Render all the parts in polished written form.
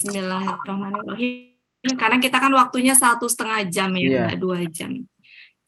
Bismillahirrahmanirrahim. Karena kita kan waktunya 1,5 jam ya, Iya. nggak 2 jam.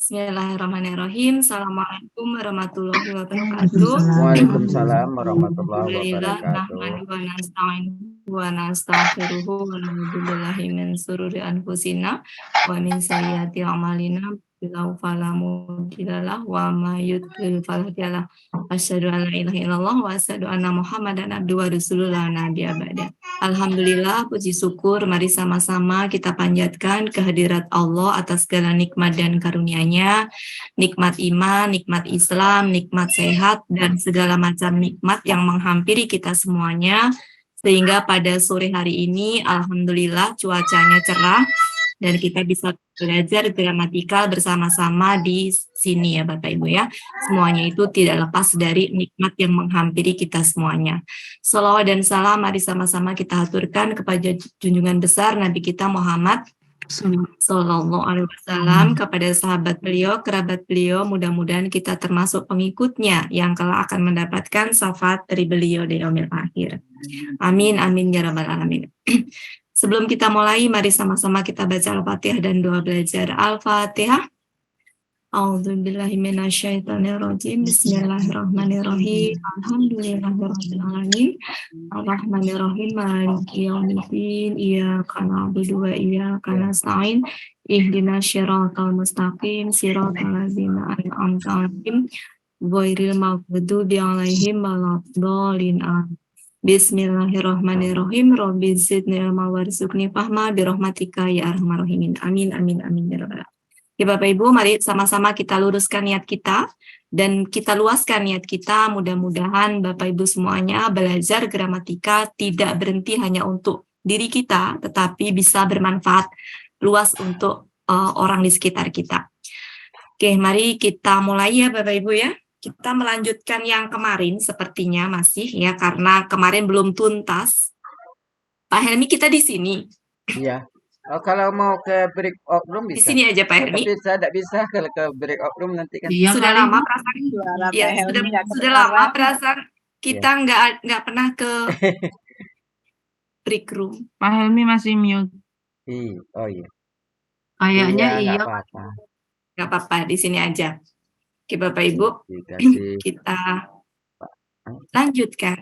Bismillahirrahmanirrahim. Assalamualaikum warahmatullahi wabarakatuh. Waalaikumsalam warahmatullahi Alhamdulillah, wabarakatuh. nahmadu wa nasta'inuhu wa nastaghfiruhu wa na'udzu billahi min syururi anfusina wa min sayyiati a'malina. Innahu fala mudhillalah wa may yudlil fala hadiyalah. Asyhadu an la ilaha illallah wa asyhadu anna Muhammadan abduhu wa rasuluhu la nabiyya ba'da. Alhamdulillah, puji syukur, mari sama-sama kita panjatkan kehadirat Allah atas segala nikmat dan karunia-Nya, nikmat iman, nikmat Islam, nikmat sehat, dan segala macam nikmat yang menghampiri kita semuanya, sehingga pada sore hari ini, alhamdulillah, cuacanya cerah, dan kita bisa belajar gramatikal bersama-sama di sini ya Bapak Ibu ya. Semuanya itu tidak lepas dari nikmat yang menghampiri kita semuanya. Shalawat dan salam mari sama-sama kita aturkan kepada junjungan besar Nabi kita Muhammad Sallallahu Alaihi Wasallam, kepada sahabat beliau, kerabat beliau, mudah-mudahan kita termasuk pengikutnya yang kelak akan mendapatkan syafaat dari beliau di yaumil akhir. Amin, amin ya rabbal alamin. Sebelum kita mulai, mari sama-sama kita baca Al-Fatihah dan doa belajar. Al-Fatihah. A'udzubillahi minasyaitonirrajim. Bismillahirrahmanirrahim. Alhamdulillahirabbil alamin. Ar-Rahmanirrahim. Maliki yaumiddin. Iyyaka na'budu wa iyyaka nasta'in. Ihdinas siratal mustaqim. Siratal ladzina an'amta 'alaihim ghairil maghdubi 'alaihim waladdallin. Bismillahirrahmanirrahim. Rabbi zidni ilma warzuqni fahma birahmatika ya arhamar rahimin. Amin amin amin ya rabbal alamin. Ya Bapak Ibu, mari sama-sama kita luruskan niat kita dan kita luaskan niat kita. Mudah-mudahan Bapak Ibu semuanya belajar gramatika tidak berhenti hanya untuk diri kita, tetapi bisa bermanfaat luas untuk orang di sekitar kita. Oke, mari kita mulai ya Bapak Ibu ya. Kita melanjutkan yang kemarin sepertinya masih ya, karena kemarin belum tuntas. Pak Helmi, kita di sini. Iya. Oh, kalau mau ke break out room Di bisa. sini aja Pak Helmi. Tapi saya tidak bisa kalau ke break out room nanti kan. Iya, Sudah kali lama Bu. perasaan Suara ya, Pak Helmi nggak sudah lama kedengaran. perasaan kita nggak pernah ke break room. Pak Helmi masih mute. Oh iya. Kayaknya Iya, nggak iya. apa-apa. Nggak apa-apa, di sini aja. Oke Bapak Ibu, Dikasih. kita lanjutkan.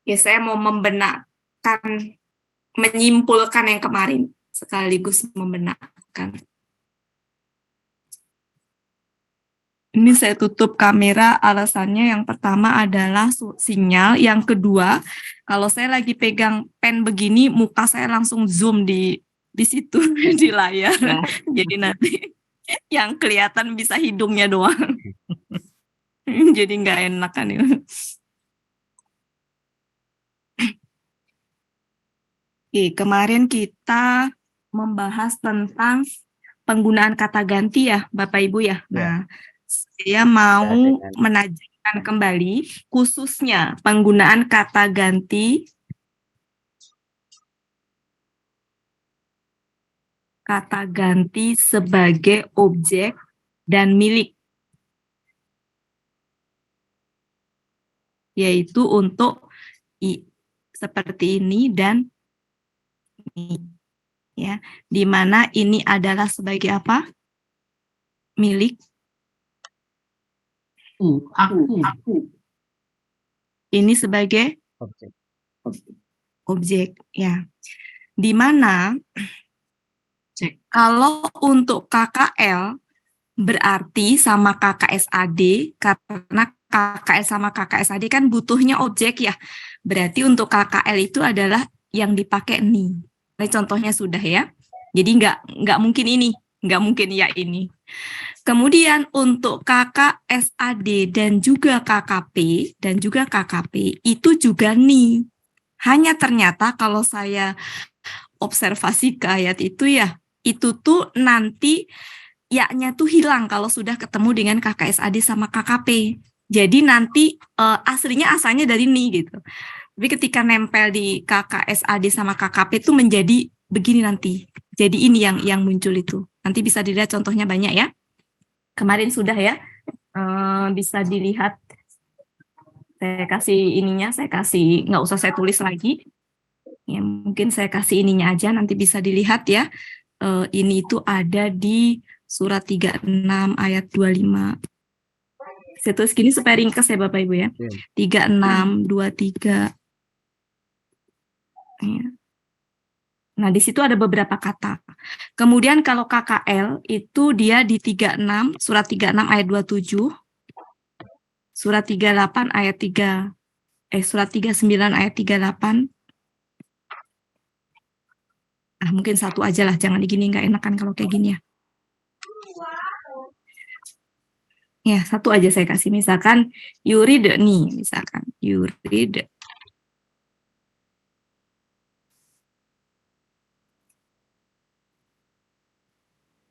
Ya, saya mau membenarkan, menyimpulkan yang kemarin, sekaligus membenarkan. Ini saya tutup kamera, alasannya yang pertama adalah sinyal, yang kedua, kalau saya lagi pegang pen begini, muka saya langsung zoom di situ, di layar. Nah. Jadi nanti yang kelihatan bisa hidungnya doang. Jadi nggak enak kan ya. Oke, kemarin kita membahas tentang penggunaan kata ganti ya, Bapak Ibu ya. Nah, saya mau menajamkan kembali khususnya penggunaan kata ganti sebagai objek dan milik, yaitu untuk seperti ini dan ini, ya, di mana ini adalah sebagai apa? Milik. Aku. Ini sebagai objek, ya. Di mana kalau untuk KKL berarti sama KKSAD, karena KKL sama KKSAD kan butuhnya objek ya. Berarti untuk KKL itu adalah yang dipakai nih. Ini contohnya sudah ya. Jadi nggak mungkin ini, nggak mungkin ya ini. Kemudian untuk KKSAD dan juga KKP itu juga nih. Hanya ternyata kalau saya observasi ke ayat itu ya, itu tuh nanti ya-nya tuh hilang kalau sudah ketemu dengan KKSAD sama KKP. Jadi nanti aslinya asalnya dari nih gitu. Tapi ketika nempel di KKSAD sama KKP itu menjadi begini nanti. Jadi ini yang muncul itu. Nanti bisa dilihat contohnya banyak ya. Kemarin sudah ya. Bisa dilihat Saya kasih ininya, nggak usah saya tulis lagi. Ya, mungkin saya kasih ininya aja, nanti bisa dilihat ya. Ini itu ada di surat 36 ayat 25. Saya tulis gini supaya ringkas ya Bapak Ibu ya. 36, 23. Ya. Nah, di situ ada beberapa kata. Kemudian kalau KKL itu dia di 36, surat 36 ayat 27, surat 38 ayat 3, surat 39 ayat 38. Mungkin satu aja lah, jangan digini, nggak enakan kalau kayak gini ya. Ya, satu aja saya kasih, misalkan you read nih, misalkan you read.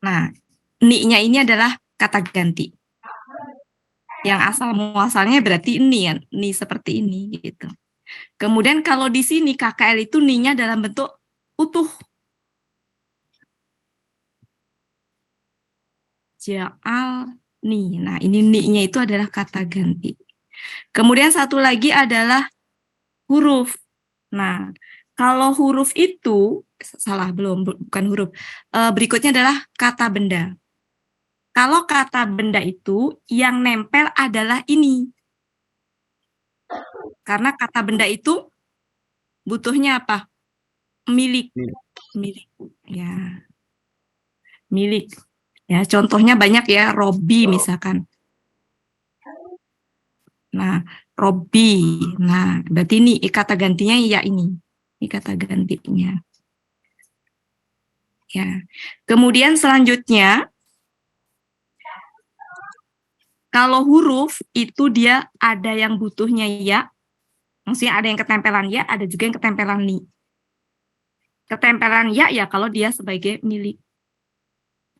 Nah, ni-nya ini adalah kata ganti. Yang asal muasalnya berarti ni kan, ni seperti ini gitu. Kemudian kalau di sini KKL itu ni-nya dalam bentuk utuh. Ja'al ni. Nah, ini ni-nya itu adalah kata ganti. Kemudian satu lagi adalah huruf. Nah, kalau huruf itu salah belum, bukan huruf. Berikutnya adalah kata benda. Kalau kata benda itu yang nempel adalah ini. Karena kata benda itu butuhnya apa? Milik. Milik. Ya. Milik. Ya, contohnya banyak ya, Robi misalkan. Nah, Robi. Nah, berarti ini kata gantinya ya ini. Ini kata gantinya. Ya. Kemudian selanjutnya kalau huruf itu dia ada yang butuhnya ya, maksudnya ada yang ketempelan ya, ada juga yang ketempelan ni. Ketempelan ya kalau dia sebagai milik.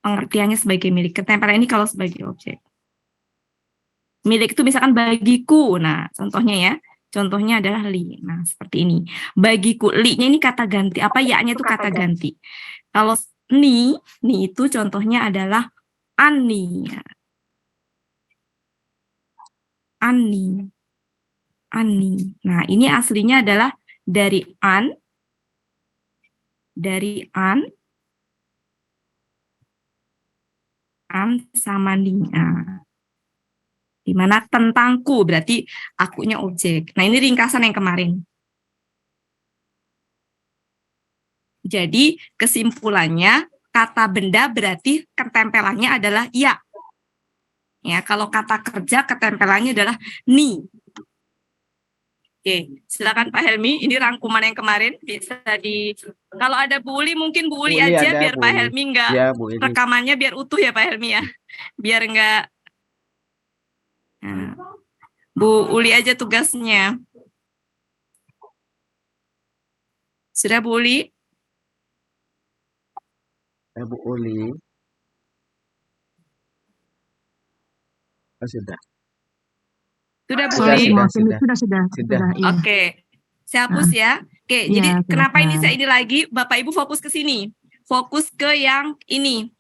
Pengertiannya sebagai milik. Ketempelan ini kalau sebagai objek. Milik itu misalkan bagiku. Nah, contohnya ya. Contohnya adalah li. Nah, seperti ini. Bagiku. Li-nya ini kata ganti. Apa ya-nya itu kata ganti. Kalau ni itu contohnya adalah ani. Ani. Ani. Nah, ini aslinya adalah dari an sama ni. Nah, di mana tentangku berarti akunya objek. Nah, ini ringkasan yang kemarin. Jadi, kesimpulannya kata benda berarti ketempelannya adalah ya. Ya, kalau kata kerja ketempelannya adalah ni. Oke, silakan Pak Helmi. Ini rangkuman yang kemarin bisa kalau ada Bu Uli mungkin Bu Uli aja ada, biar Bu Pak Uli. Helmi enggak Ya, Bu Uli. rekamannya biar utuh ya Pak Helmi ya. Biar enggak. Nah, Bu Uli aja tugasnya. Sudah Bu Uli? Ya, Bu Uli. Oh, sudah. Sudah Bu Sudah, Uli? sudah. Iya. Oke. Saya hapus ya. Oke, Iya, jadi kenapa ini silakan. saya ini lagi? Bapak Ibu fokus ke sini. Fokus ke yang ini.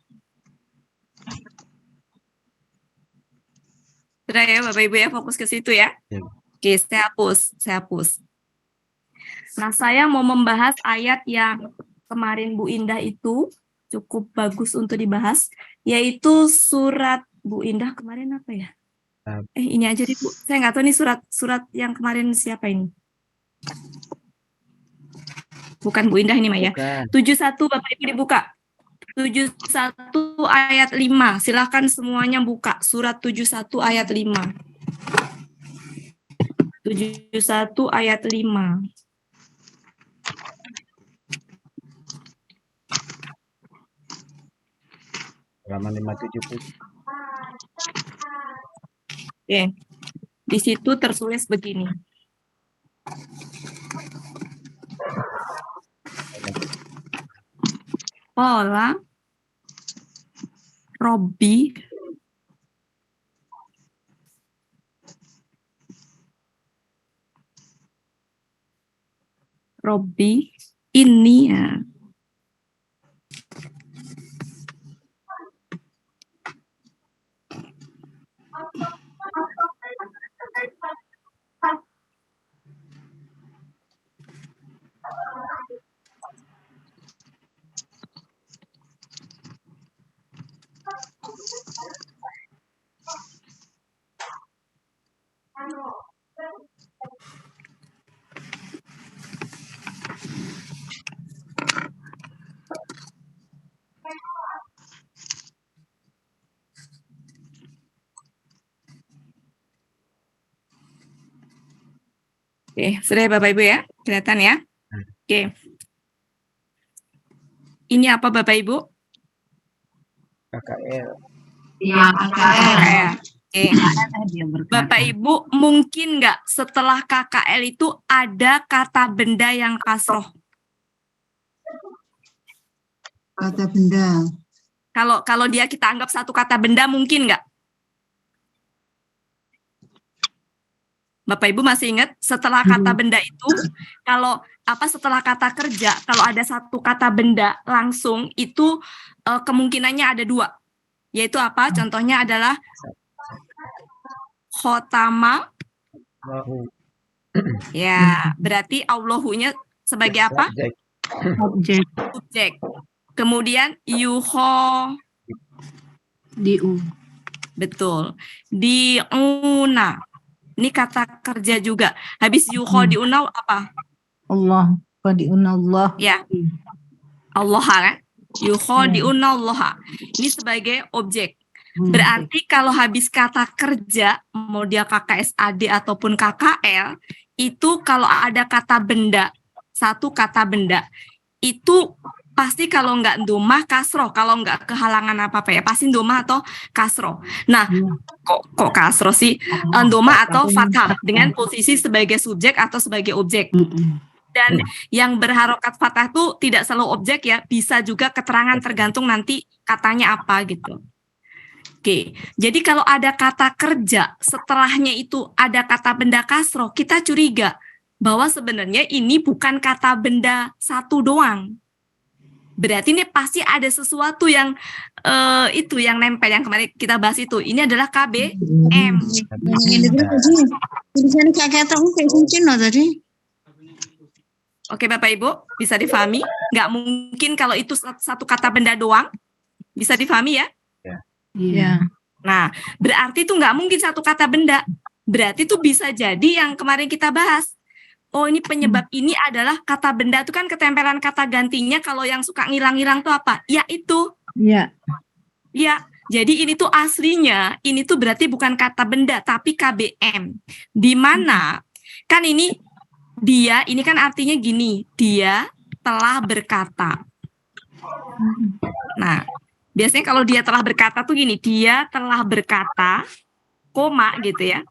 Sudah ya Bapak Ibu ya, fokus ke situ ya. Ya. Oke, saya hapus. Nah, saya mau membahas ayat yang kemarin Bu Indah itu cukup bagus untuk dibahas, yaitu surat Bu Indah kemarin apa ya? Ini aja nih Bu. Saya nggak tahu nih surat yang kemarin siapa ini. Bukan Bu Indah ini Maya. 71 Bapak Ibu dibuka. 71 ayat 5. Silakan semuanya buka surat 71 ayat 5. 71 ayat 5. Halaman 570. Oke. Di situ tertulis begini. Qala Robbi ini ya. Oke, sudah ya Bapak Ibu ya? Kelihatan ya? Oke. Ini apa Bapak Ibu? KKL. Iya, KKL. Oke. dia berkata. Bapak Ibu, mungkin nggak setelah KKL itu ada kata benda yang kasroh? Kata benda. Kalau dia kita anggap satu kata benda, mungkin nggak? Bapak Ibu masih ingat setelah kata benda itu, kalau setelah kata kerja, kalau ada satu kata benda langsung itu kemungkinannya ada dua, yaitu apa? Contohnya adalah khotama, ya berarti Allahunya sebagai apa? Objek. Subjek. Kemudian yuho, Diu. betul. Diuna, ini kata kerja juga. Habis yuho diuna apa? Allah. Qadi'una Allah. Ya, Allah kan? Yuho diuna Allah. Ini sebagai objek. Berarti kalau habis kata kerja, mau dia KKSAD ataupun KKL, itu kalau ada kata benda, satu kata benda, itu pasti kalau nggak domah kasroh, kalau nggak kehalangan apa-apa ya, pasti domah atau kasroh. Nah, kok kasroh sih? Domah atau fathah dengan posisi sebagai subjek atau sebagai objek. Dan yang berharokat fathah itu tidak selalu objek ya, bisa juga keterangan tergantung nanti katanya apa gitu. Oke, jadi kalau ada kata kerja, setelahnya itu ada kata benda kasroh, kita curiga bahwa sebenarnya ini bukan kata benda satu doang. Berarti ini pasti ada sesuatu yang itu yang nempel, yang kemarin kita bahas itu. Ini adalah KBM. Tulisannya kayak kata kayak kuncin loh tadi. Oke Bapak Ibu, bisa difahami? Nggak mungkin kalau itu satu kata benda doang. Bisa difahami ya? Iya. Nah, berarti itu nggak mungkin satu kata benda. Berarti itu bisa jadi yang kemarin kita bahas. Oh, ini penyebab ini adalah kata benda itu kan ketempelan kata gantinya. Kalau yang suka ngilang-ngilang tuh apa? Ya itu. Iya. Ya, jadi ini tuh aslinya, ini tuh berarti bukan kata benda, tapi KBM. Di mana, kan ini dia, ini kan artinya gini, dia telah berkata. Nah, biasanya kalau dia telah berkata tuh gini, dia telah berkata, koma gitu ya.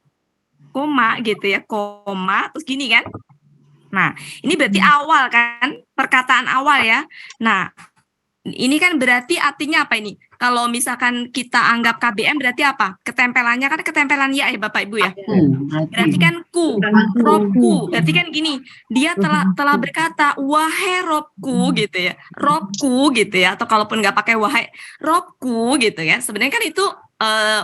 Koma gitu ya, koma, terus gini kan. Nah, ini berarti awal kan, perkataan awal ya. Nah, ini kan berarti artinya apa ini? Kalau misalkan kita anggap KBM berarti apa? Ketempelannya kan ketempelan ya Bapak Ibu ya. Berarti kan ku, robku. Berarti kan gini, dia telah berkata wahai robku gitu ya. Robku gitu ya, atau kalaupun nggak pakai wahai, robku gitu ya. Sebenarnya kan itu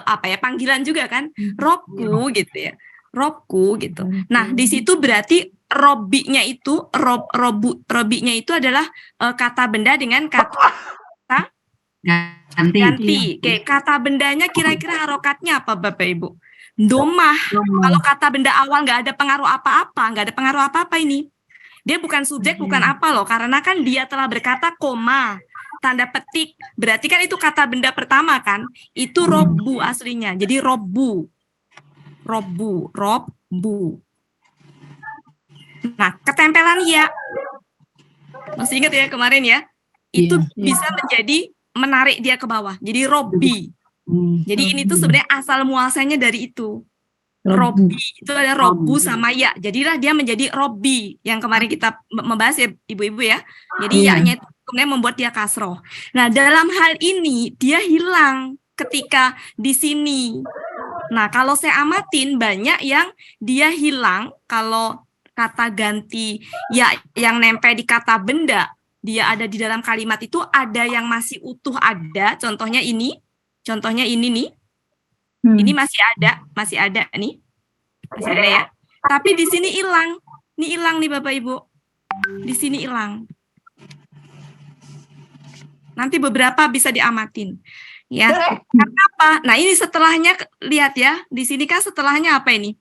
apa ya, panggilan juga kan, robku gitu ya. Robku gitu. Nah, di situ berarti robinya itu robinya itu adalah kata benda dengan kata ganti. Oke, kata bendanya kira-kira harokatnya apa Bapak Ibu? Domah. Kalau kata benda awal nggak ada pengaruh apa-apa, ini. Dia bukan subjek, bukan apa loh, karena kan dia telah berkata koma, tanda petik. Berarti kan itu kata benda pertama kan? Itu robu aslinya. Jadi robu. Nah, ketempelan ya. Masih ingat ya kemarin ya? Itu bisa menjadi menarik dia ke bawah. Jadi robi. Jadi ini tuh sebenarnya asal muasalnya dari itu. Robi itu ada robu sama ya. Jadilah dia menjadi robi yang kemarin kita membahas ya ibu-ibu ya. Jadi ya-nya itu kemudian membuat dia kasroh. Nah, dalam hal ini dia hilang ketika di sini. Nah, kalau saya amatin banyak yang dia hilang kalau kata ganti ya yang nempel di kata benda, dia ada di dalam kalimat itu, ada yang masih utuh ada, contohnya ini nih. Ini masih ada nih. Masih ada ya. Tapi di sini hilang. Ini hilang nih Bapak Ibu. Di sini hilang. Nanti beberapa bisa diamatin. Ya, karena apa? Nah, ini setelahnya lihat ya. Di sini kan setelahnya apa ini?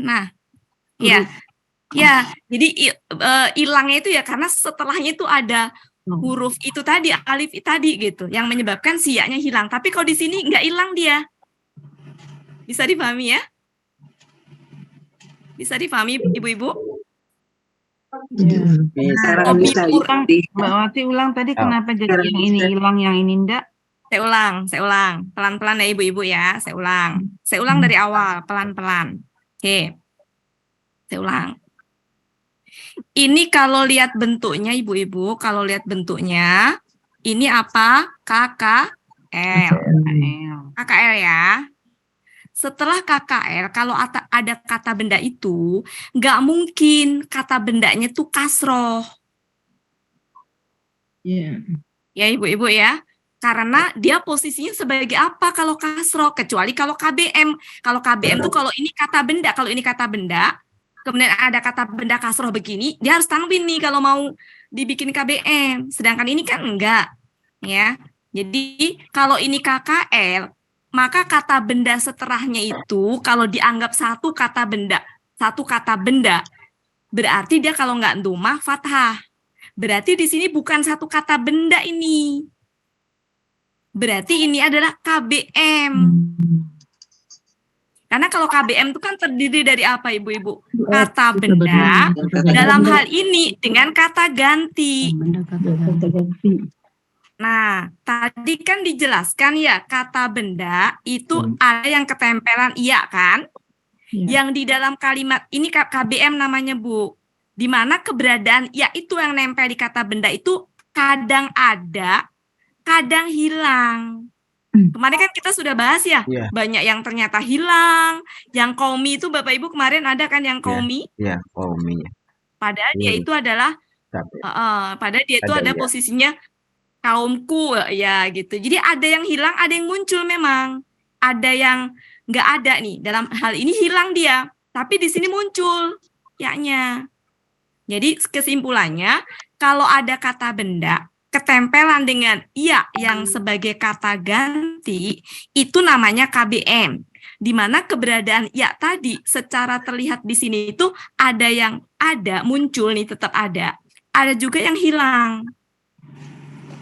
Nah, ya. Jadi hilangnya itu ya karena setelahnya itu ada huruf itu tadi, alif tadi gitu, yang menyebabkan si ya-nya hilang. Tapi kalau di sini nggak hilang dia. Bisa dipahami ya? Bisa difahami Ibu-ibu? Ya. Bisa. Robi bisa, itu Ulang, Mbak Wati ulang tadi Oh. kenapa jadi yang ini hilang, yang ini enggak? saya ulang. Pelan-pelan ya Ibu-ibu ya, saya ulang dari awal, pelan-pelan. Oke. Saya ulang. Ini kalau lihat bentuknya Ibu-ibu, kalau lihat bentuknya, ini apa? KKL. KKL ya. Setelah KKL, kalau ada kata benda itu, nggak mungkin kata bendanya tuh kasroh. Iya. Ya Ibu-ibu ya. Karena dia posisinya sebagai apa kalau kasroh? Kecuali kalau KBM. Kalau KBM tuh kalau ini kata benda, kemudian ada kata benda kasroh begini, dia harus tanwin nih kalau mau dibikin KBM. Sedangkan ini kan enggak. Ya. Jadi kalau ini KKL, maka kata benda setelahnya itu kalau dianggap satu kata benda, berarti dia kalau nggak ndumah fathah. Berarti di sini bukan satu kata benda ini. Berarti ini adalah KBM. Karena kalau KBM itu kan terdiri dari apa Ibu-ibu? Kata benda, dalam hal ini dengan kata ganti. Benda kata ganti. Nah, tadi kan dijelaskan ya, kata benda itu ada yang ketempelan iya kan? Ya. Yang di dalam kalimat ini KBM namanya Bu. Di mana keberadaan ya itu yang nempel di kata benda itu kadang ada, kadang hilang. Kemarin kan kita sudah bahas ya, Iya. banyak yang ternyata hilang, yang qaumi itu Bapak Ibu kemarin ada kan yang qaumi? Ya, qaumi. Padahal dia itu adalah Tapi padahal dia itu Ada, ada iya. posisinya kaumku ya gitu. Jadi ada yang hilang, ada yang muncul memang. Ada yang nggak ada nih. Dalam hal ini hilang dia, tapi di sini muncul ya-nya. Jadi kesimpulannya, kalau ada kata benda ketempelan dengan iya yang sebagai kata ganti, itu namanya KBM. Di mana keberadaan ya tadi secara terlihat di sini itu ada yang ada, muncul nih tetap ada. Ada juga yang hilang.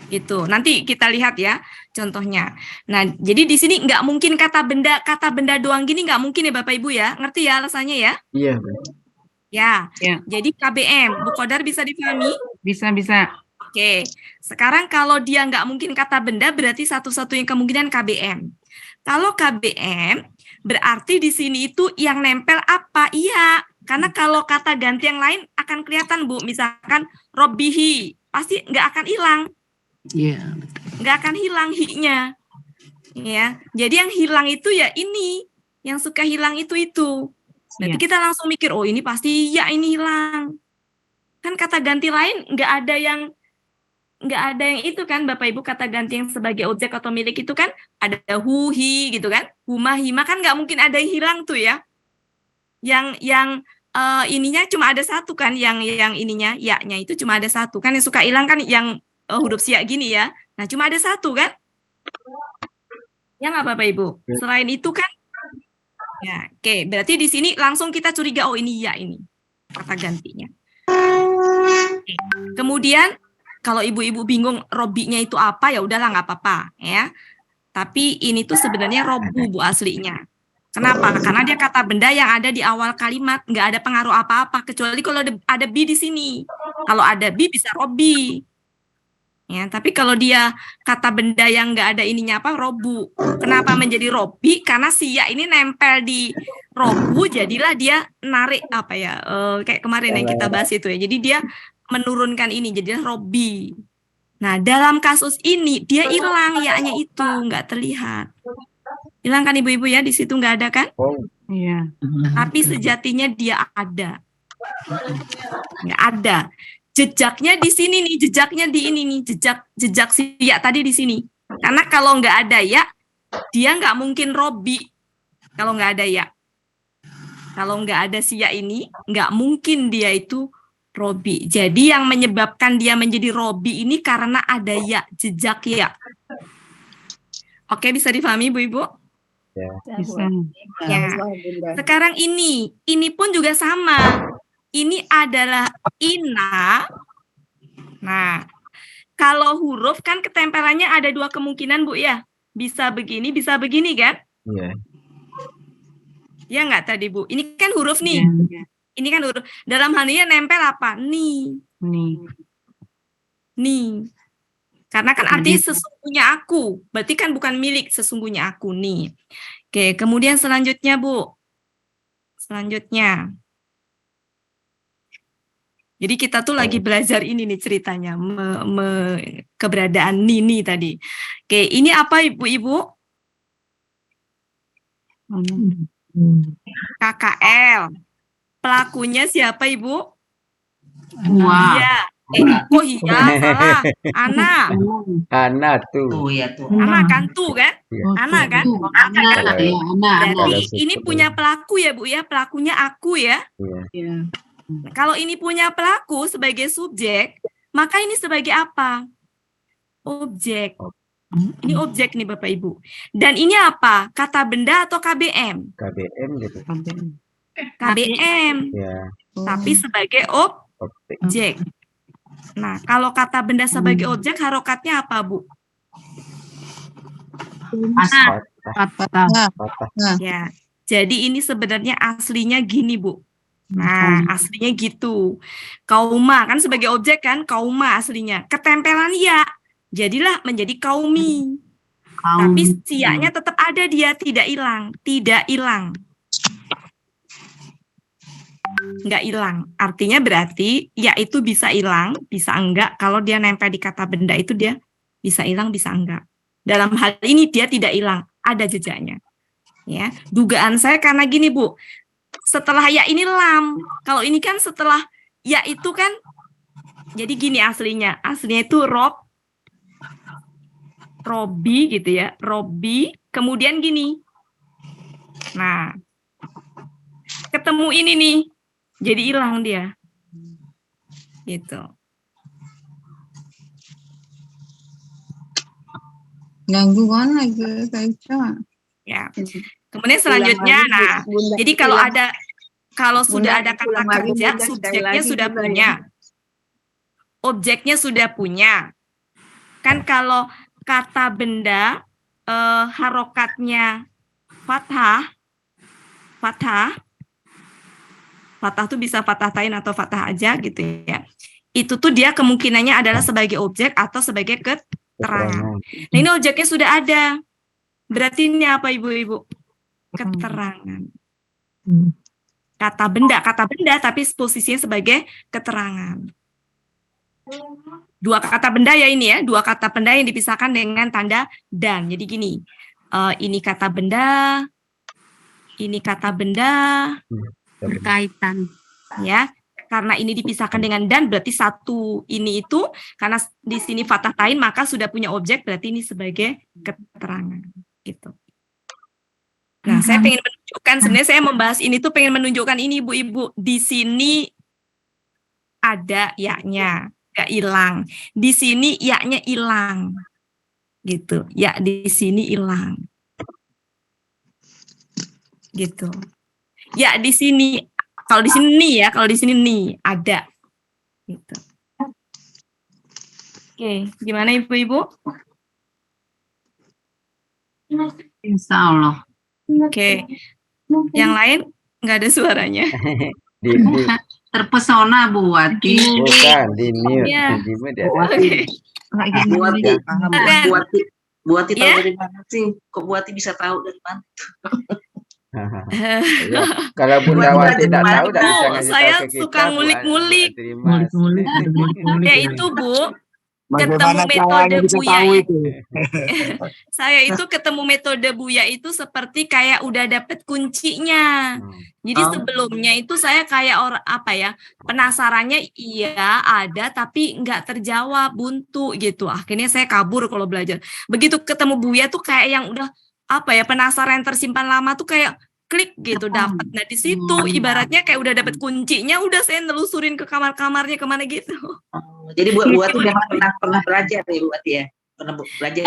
Gitu. Nanti kita lihat ya contohnya. Nah, jadi di sini nggak mungkin kata benda doang gini nggak mungkin ya Bapak Ibu ya. Ngerti ya alasannya ya? iya. Ya. Ya. Jadi KBM, Bu Qadar bisa dipahami? Bisa. Oke. Sekarang kalau dia nggak mungkin kata benda berarti satu-satunya kemungkinan KBM. Kalau KBM berarti di sini itu yang nempel apa? Iya. Karena kalau kata ganti yang lain akan kelihatan Bu. Misalkan Robbihi pasti nggak akan hilang. Iya. Nggak akan hilang hi-nya. Ya. Jadi yang hilang itu ya ini. Yang suka hilang itu. Berarti kita langsung mikir, oh ini pasti ya ini hilang. Kan kata ganti lain nggak ada yang itu kan Bapak Ibu, kata ganti yang sebagai objek atau milik itu kan ada huhi gitu kan. Huma, hima kan nggak mungkin ada yang hilang tuh ya. Yang ininya cuma ada satu kan, yang ininya ya-nya itu cuma ada satu kan, yang suka hilang kan yang huruf siak gini ya. Nah, cuma ada satu kan? Ya nggak Bapak Ibu? Selain itu kan, ya, oke. Berarti di sini langsung kita curiga, oh ini ya ini kata gantinya. Oke. Kemudian kalau ibu-ibu bingung robinya itu apa, ya udahlah nggak apa-apa ya. Tapi ini tuh sebenarnya robu Bu aslinya. Kenapa? Karena dia kata benda yang ada di awal kalimat, nggak ada pengaruh apa-apa kecuali kalau ada bi di sini. Kalau ada bi bisa robi. Ya, tapi kalau dia kata benda yang nggak ada ininya apa, robu. Kenapa menjadi robi? Karena si ya ini nempel di robu, jadilah dia narik apa ya? Kayak kemarin yang kita bahas itu ya. Jadi dia menurunkan ini, jadilah robi. Nah, dalam kasus ini dia hilang ya-nya itu, nggak terlihat. Hilang kan ibu-ibu ya, di situ nggak ada kan? Oh, Iya. Tapi sejatinya dia ada. Nggak ada. Jejaknya di sini nih, jejaknya di ini nih, jejak si ya tadi di sini. Karena kalau nggak ada ya, dia nggak mungkin robi. Kalau nggak ada ya. Kalau nggak ada si ya ini, nggak mungkin dia itu robi. Jadi yang menyebabkan dia menjadi robi ini karena ada ya, jejak ya. Oke, bisa difahami Bu-Ibu? Bisa. Ya. Sekarang ini pun juga sama. Ini adalah ina. Nah, kalau huruf kan ketempelannya ada dua kemungkinan Bu ya. Bisa begini kan? iya. Ya nggak tadi Bu? Ini kan huruf nih. Ya. Ini kan huruf. Dalam hal ini nempel apa? Ni. Karena kan artinya sesungguhnya aku. Berarti kan bukan milik, sesungguhnya aku nih. Oke, kemudian selanjutnya Bu. Selanjutnya. Jadi kita tuh lagi belajar ini nih ceritanya. Keberadaan Nini tadi. Oke, ini apa Ibu-Ibu? KKL. Pelakunya siapa Ibu? Iya. Oh iya, salah. Ana. Ana tuh. Tuh ya tuh. Ana kan tuh kan? Ana kan? Ana. Berarti ini punya pelaku ya Bu ya. Pelakunya aku ya. Ya. Nah, kalau ini punya pelaku sebagai subjek, maka ini sebagai apa? Objek. Ini objek nih Bapak Ibu. Dan ini apa? Kata benda atau KBM? KBM gitu. KBM. Ya. Tapi sebagai Objek. objek. Nah, kalau kata benda sebagai objek, harokatnya apa Bu? Patah. Ya. Jadi ini sebenarnya aslinya gini Bu. Nah, aslinya gitu. Kauma kan sebagai objek kan, kauma aslinya. Ketempelan ya, jadilah menjadi kaumi. Tapi siaknya tetap ada dia, tidak hilang. Nggak hilang. Artinya berarti ya itu bisa hilang, bisa enggak. Kalau dia nempel di kata benda itu dia bisa hilang, bisa enggak. Dalam hal ini dia tidak hilang, ada jejaknya. Ya, dugaan saya karena gini Bu. Setelah ya ini lam. Kalau ini kan setelah ya itu kan jadi gini aslinya. Aslinya itu Robi gitu ya. Robi, kemudian gini. Nah, ketemu ini nih. Jadi hilang dia. Gitu. Ganggu kan lagi kayak Ya. Kemudian selanjutnya, nah, jadi kalau sudah ada kata kerja, subjeknya sudah punya, objeknya sudah punya. Kan kalau kata benda, harokatnya fathah tuh bisa fathah tain atau fathah aja gitu ya. Itu tuh dia kemungkinannya adalah sebagai objek atau sebagai keterangan. Nah ini objeknya sudah ada. Berarti ini apa Ibu-Ibu? Keterangan. Kata benda tapi posisinya sebagai keterangan. Dua kata benda ya ini ya, dua kata benda yang dipisahkan dengan tanda dan. Jadi gini, ini kata benda Berkaitan. ya. Karena ini dipisahkan dengan dan berarti satu ini itu karena di sini fathah tain maka sudah punya objek berarti ini sebagai keterangan gitu. Nah, saya pengen menunjukkan sebenarnya saya membahas ini tuh pengen menunjukkan ini Ibu-ibu di sini ada yaknya, nggak hilang. Di sini yaknya hilang. Gitu. Ya di sini hilang. Gitu. Ya di sini kalau di sini nih ya, kalau di sini nih ada. Gitu. Oke, gimana Ibu-ibu? Insya Allah. Oke. Yang lain nggak ada suaranya. Terpesona Bu Wati. Bukan di mute. Ya. Di mute ya. Oke. Buati tahu Ya? dari mana sih? Kok Buati bisa tahu dari mana? Ya. Kalau Bunda Wati tidak tahu, tidak bisa Bu, ngasih saya tahu ke kita. suka ngulik-ngulik. Terima. Ya itu Bu, ketemu Bagaimana metode caranya bisa Buya tahu itu. itu? Saya itu ketemu metode Buya itu seperti kayak udah dapet kuncinya. Jadi sebelumnya itu saya kayak orang apa ya, penasarannya iya ada tapi nggak terjawab, buntu gitu. Akhirnya saya kabur kalau belajar. Begitu ketemu Buya tuh kayak yang udah apa ya, penasaran yang tersimpan lama tuh kayak klik gitu dapat. Nah di situ ibaratnya kayak udah dapet kuncinya, udah saya nelusurin ke kamar-kamarnya kemana gitu. Jadi Buati memang pernah belajar ya Buati ya? Pernah belajar?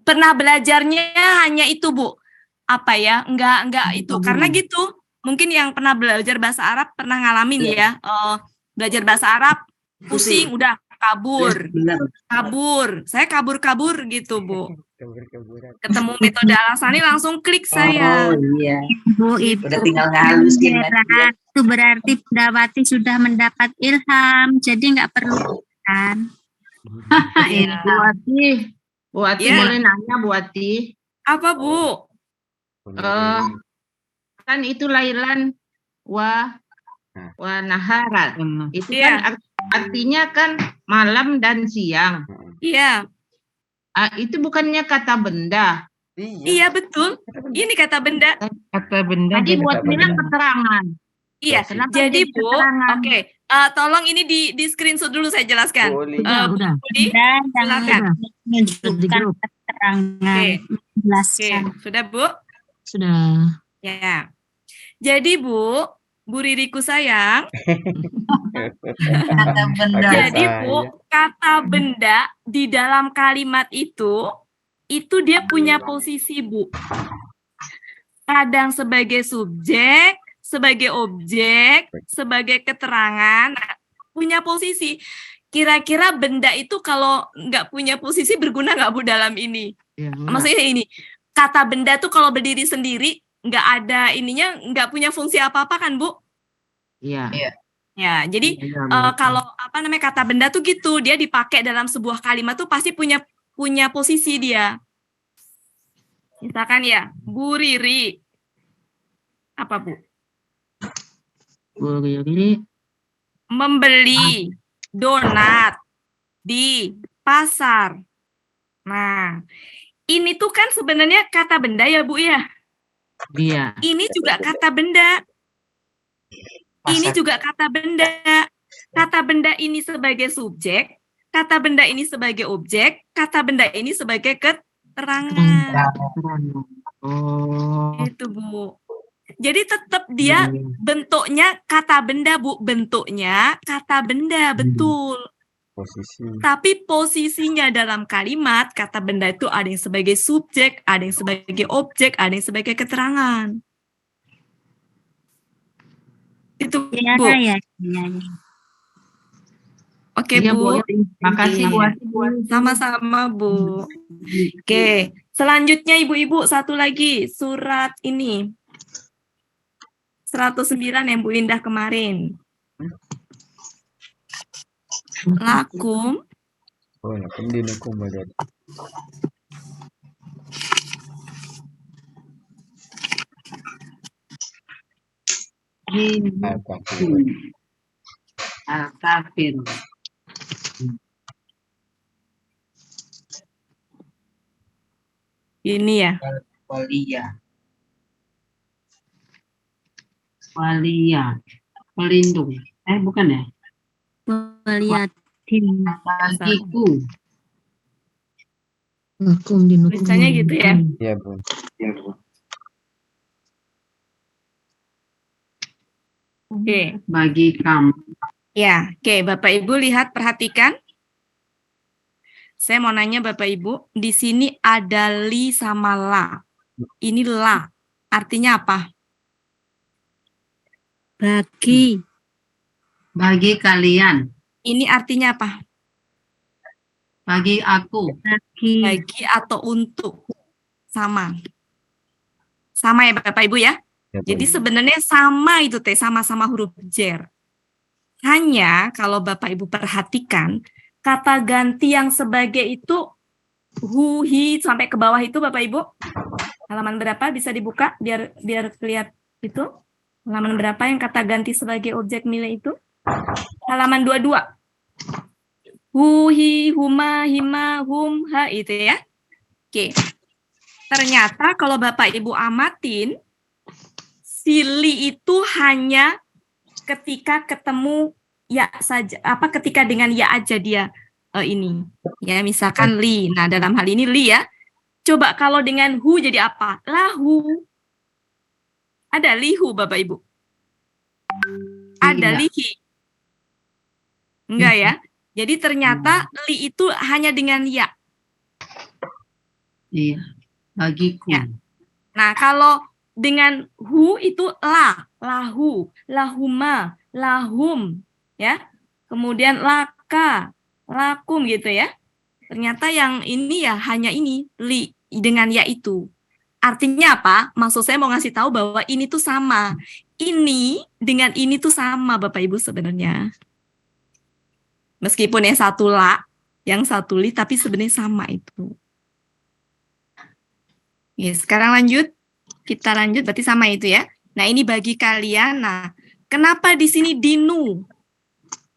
Pernah belajarnya hanya itu Bu, apa ya, enggak itu karena gitu. Mungkin yang pernah belajar bahasa Arab pernah ngalamin ya, belajar bahasa Arab pusing udah kabur. Benar. Kabur. Saya kabur-kabur gitu, Bu. Kabur-kaburan. Ketemu metode alasannya langsung klik saya. Oh iya. Bu, itu Udah tinggal ngalusin merah. Itu berarti Bundawati sudah mendapat ilham, jadi nggak perlu kan? Iya. Bu Wati. Bu Wati Iya. boleh nanya Bu Wati. Apa, Bu? Kan itu lailan wa naharan. Itu Iya. kan artinya kan malam dan siang. Iya. Itu bukannya kata benda. Iya, betul. Ini kata benda. Kata benda. Tadi jadi buat kata bilang benda. keterangan. Iya. Kenapa Jadi, jadi Bu, keterangan? oke. Tolong ini di screenshot dulu saya jelaskan. Boleh. Udah. Budi, Dan silakan. menunjukkan keterangan, Oke. menjelaskan. Sudah, Bu? Sudah. Ya. Jadi, Bu Ririku sayang, Kata benda. jadi Bu, kata benda di dalam kalimat itu dia punya posisi, Bu. Kadang sebagai subjek, sebagai objek, sebagai keterangan, punya posisi. Kira-kira benda itu kalau nggak punya posisi berguna nggak, Bu, dalam ini? Maksudnya ini, kata benda tuh kalau berdiri sendiri, nggak ada ininya, nggak punya fungsi apa-apa kan, Bu? Iya. Ya, jadi kalau kata benda tuh gitu, dia dipakai dalam sebuah kalimat tuh pasti punya posisi dia. Misalkan ya, Bu Riri. Apa, Bu? Bu Riri Membeli donat di pasar. Nah, ini tuh kan sebenarnya kata benda ya, Bu ya? dia. Ini juga kata benda. Ini juga kata benda. Kata benda ini sebagai subjek, kata benda ini sebagai objek, kata benda ini sebagai keterangan. Oh. Itu, Bu. Jadi tetap dia bentuknya kata benda, Bu. Bentuknya kata benda, betul. Posisi. Tapi posisinya dalam kalimat, kata benda itu ada yang sebagai subjek, ada yang sebagai objek, ada yang sebagai keterangan. Itu, Iya, Bu. ya. Oke, Iya, Bu. Makasih Bu Wati. Sama-sama, Bu. Oke. Selanjutnya, Ibu-ibu, satu lagi. Surat ini. 109 yang Bu Indah kemarin. Lakum. Oh, lakum dinukum waliya. Al-Kafir. Ini ya. Walia. Pelindung. Bukan ya? Waliyatin. Bagiku. Bacanya gitu ya. Iya, Bu. Oke. Bagi kamu. Ya, oke. Bapak Ibu lihat, perhatikan. Saya mau nanya Bapak Ibu, di sini ada li sama la. Ini la. Artinya apa? Bagi. Bagi kalian. Ini artinya apa? Bagi aku. Bagi. Bagi atau untuk. Sama. Sama ya Bapak Ibu ya? Ya, Bu. Jadi sebenarnya sama itu teh, sama-sama huruf jer. Hanya kalau Bapak Ibu perhatikan, kata ganti yang sebagai itu hu, hi, sampai ke bawah itu Bapak Ibu. Halaman berapa bisa dibuka biar kelihatan itu? Halaman berapa yang kata ganti sebagai objek milik itu? Halaman 22. Hu, hi, huma, hima, hum, ha, itu ya. Oke. Ternyata kalau Bapak Ibu amatin, sili itu hanya ketika ketemu ya saja, ketika dengan ya aja dia ini. Ya, misalkan li. Nah, dalam hal ini li ya. Coba kalau dengan hu jadi apa? Lahu. Ada lihu Bapak Ibu? Ada lihi? Enggak ya? Jadi ternyata li itu hanya dengan ya. Iya. Bagiku. Ya. Nah, kalau dengan hu itu la, lahu, lahuma, lahum, ya. Kemudian laka, lakum gitu ya. Ternyata yang ini ya hanya ini li dengan ya itu. Artinya apa? Maksud saya mau ngasih tahu bahwa ini tuh sama. Ini dengan ini tuh sama Bapak Ibu sebenarnya. Meskipun yang satu la, yang satu li, tapi sebenarnya sama itu. Ya, sekarang lanjut. Kita lanjut, berarti sama itu ya. Nah, ini bagi kalian. Nah, kenapa di sini dinu?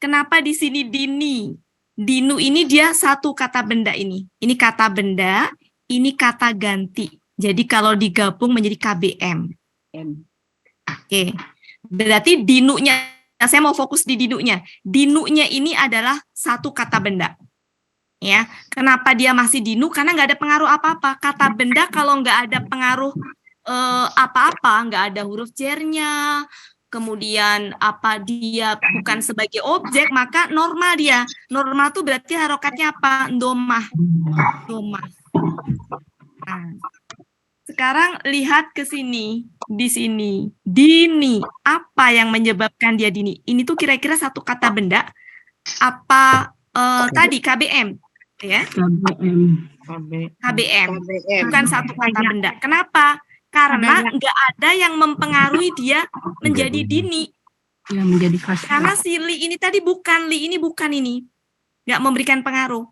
Kenapa di sini dini? Dinu ini dia satu kata benda ini. Ini kata benda, ini kata ganti. Jadi kalau digabung menjadi KBM. Oke. Berarti dinunya, saya mau fokus di dinunya. Dinunya ini adalah satu kata benda. Ya, kenapa dia masih dinu? Karena nggak ada pengaruh apa-apa. Kata benda kalau nggak ada pengaruh apa-apa, nggak ada huruf jernya, kemudian apa dia bukan sebagai objek, maka normal dia. Normal tuh berarti harokatnya apa? Domah. Domah. Nah, sekarang lihat ke sini. Di sini. Dini. Apa yang menyebabkan dia dini? Ini tuh kira-kira satu kata benda. Apa tadi KBM? Ya? KBM. Bukan satu kata benda. Kenapa? Karena nggak ada yang mempengaruhi dia menjadi dini. Ya, menjadi kasar. Karena si li ini tadi bukan li ini bukan ini. Nggak memberikan pengaruh.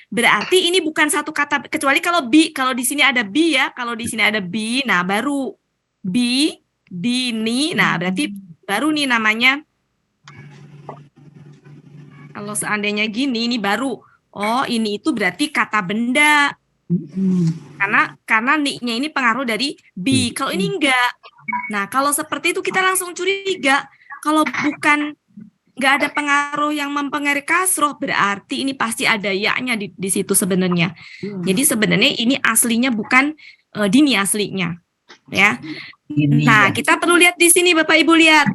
Berarti ini bukan satu kata, kecuali kalau bi, kalau di sini ada bi ya, kalau di sini ada bi, nah baru bi, dini, nah berarti baru nih namanya. Kalau seandainya gini, ini baru, oh ini itu berarti kata benda. Karena ni-nya ini pengaruh dari bi. Kalau ini enggak. Nah, kalau seperti itu kita langsung curiga. Kalau bukan enggak ada pengaruh yang mempengaruhi kasroh, berarti ini pasti ada ya-nya di situ sebenarnya. Jadi sebenarnya ini aslinya bukan dini aslinya. Ya. Nah, kita perlu lihat di sini Bapak Ibu lihat.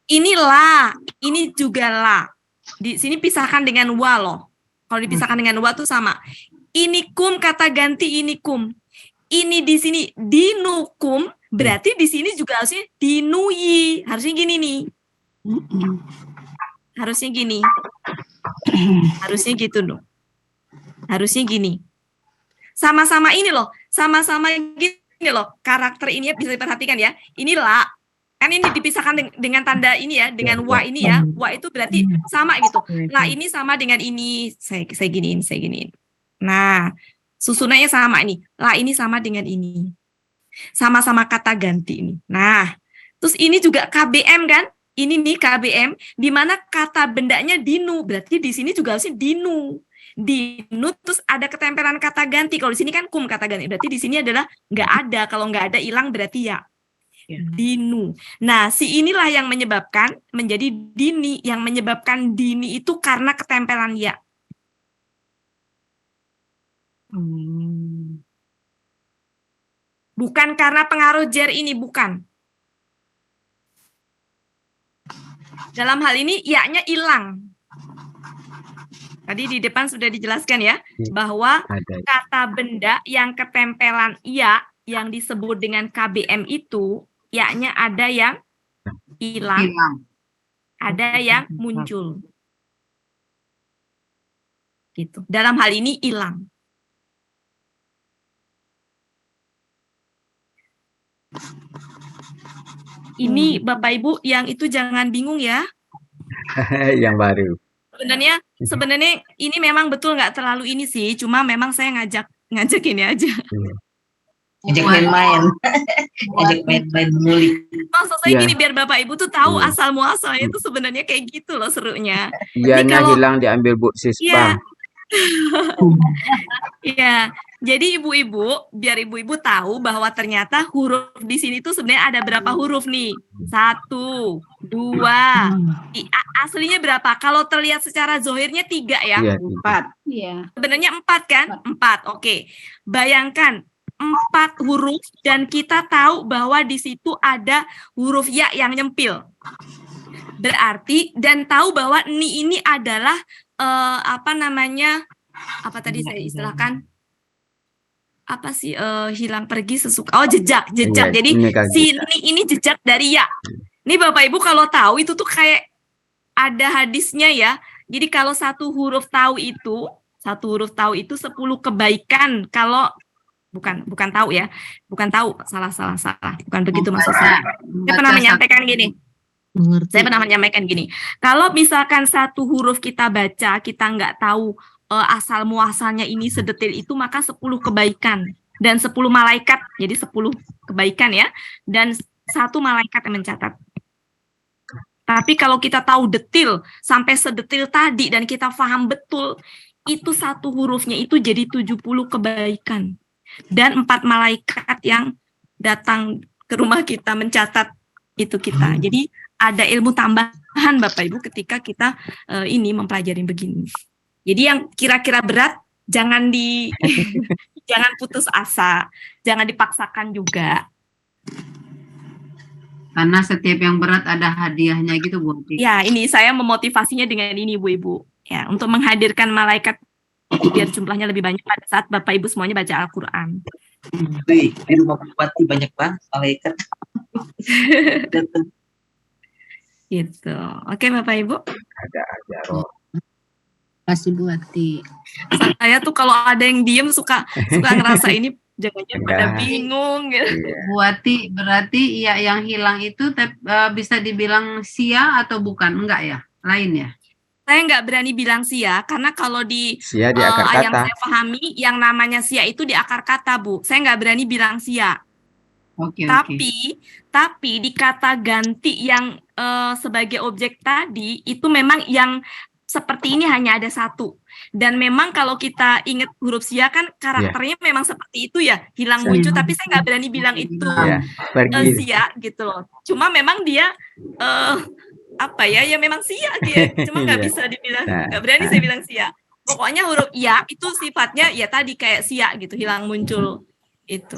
Ini la, ini juga la. Di sini pisahkan dengan wa loh. Kalau dipisahkan dengan wa tuh sama. Ini kum kata ganti ini kum. Ini di sini dinukum, berarti di sini juga harusnya dinui. Harusnya gini nih. Harusnya gini. Harusnya gitu dong. Harusnya gini. Sama-sama ini loh. Sama-sama gini loh. Karakter ini ya bisa diperhatikan ya. Inilah. Kan ini dipisahkan dengan tanda ini ya. Dengan wa ini ya. Wa itu berarti sama gitu. Lah ini sama dengan ini. Saya giniin, saya giniin. Nah, susunannya sama ini. Lah ini sama dengan ini. Sama-sama kata ganti ini. Nah, terus ini juga KBM kan? Ini nih KBM, di mana kata bendanya dinu. Berarti di sini juga harusnya dinu. Dinu terus ada ketempelan kata ganti. Kalau di sini kan kum kata ganti. Berarti di sini adalah nggak ada. Kalau nggak ada hilang berarti ya. Dinu. Nah, si inilah yang menyebabkan menjadi dini. Yang menyebabkan dini itu karena ketempelan ya. Bukan karena pengaruh jer ini, bukan. Dalam hal ini ya-nya hilang. Tadi di depan sudah dijelaskan ya, bahwa kata benda yang ketempelan ya, yang disebut dengan KBM itu, ya-nya ada yang hilang, ada yang muncul. Gitu. Dalam hal ini hilang. Ini Bapak Ibu yang itu jangan bingung ya. Yang baru. Sebenarnya ini memang betul nggak terlalu ini sih, cuma memang saya ngajak ini aja. Ngajak main-main. Ngajak main-main menulis. Maksud saya gini biar Bapak Ibu tuh tahu asal muasalnya itu sebenarnya kayak gitu loh serunya. Ianya hilang diambil Bu Sisbang. Iya. Jadi ibu-ibu, biar ibu-ibu tahu bahwa ternyata huruf di sini tuh sebenarnya ada berapa huruf nih? 1, 2, aslinya berapa? Kalau terlihat secara zohirnya 3 ya? 4. Iya. Sebenarnya 4 kan? 4, oke. Bayangkan 4 huruf dan kita tahu bahwa di situ ada huruf ya yang nyempil. Berarti, dan tahu bahwa ni ini adalah, apa tadi saya istilahkan? Apa sih hilang pergi sesuka jejak. Jadi si ini jejak dari ya. Nih Bapak Ibu kalau tahu itu tuh kayak ada hadisnya ya. Jadi kalau satu huruf tahu itu 10 kebaikan. Kalau bukan tahu ya. Bukan tahu, salah. Bukan begitu maksud saya. Saya pernah menyampaikan gini. Kalau misalkan satu huruf kita baca, kita nggak tahu asal muasalnya ini sedetil itu, maka 10 kebaikan dan 10 malaikat. Jadi 10 kebaikan ya, dan 1 malaikat yang mencatat. Tapi kalau kita tahu detil sampai sedetil tadi dan kita paham betul, itu satu hurufnya itu jadi 70 kebaikan dan 4 malaikat yang datang ke rumah kita mencatat itu kita. Jadi ada ilmu tambahan Bapak Ibu ketika kita ini mempelajari begini. Jadi yang kira-kira berat jangan jangan putus asa, jangan dipaksakan juga. Karena setiap yang berat ada hadiahnya gitu, Bu. Ya, ini saya memotivasinya dengan ini, Bu Ibu. Ya, untuk menghadirkan malaikat biar jumlahnya lebih banyak pada saat Bapak Ibu semuanya baca Al-Qur'an. Wih, di rumah bupati banyak banget malaikat. Gitu. Oke, Bapak Ibu. Ada aja, Roh. Kasih Bu Ati. Saya tuh kalau ada yang diem suka ngerasa ini jangan-jangan pada Enggak. bingung gitu. Iya. Bu Ati, berarti ya yang hilang itu bisa dibilang sia atau bukan? Enggak ya? Lain ya? Saya nggak berani bilang sia, karena kalau di Sia di akar yang kata. saya pahami, yang namanya sia itu di akar kata, Bu. Saya nggak berani bilang sia. Oke. Tapi di kata ganti yang sebagai objek tadi, itu memang yang seperti ini hanya ada 1. Dan memang kalau kita ingat huruf sia kan karakternya memang seperti itu ya, hilang muncul. Tapi saya nggak berani bilang itu Ya, pergi. sia gitu loh. Cuma memang dia apa ya memang sia dia. Cuma nggak Iya. bisa dibilang, Nah, nggak berani saya bilang sia. Pokoknya huruf ya itu sifatnya ya tadi kayak sia gitu, hilang muncul itu.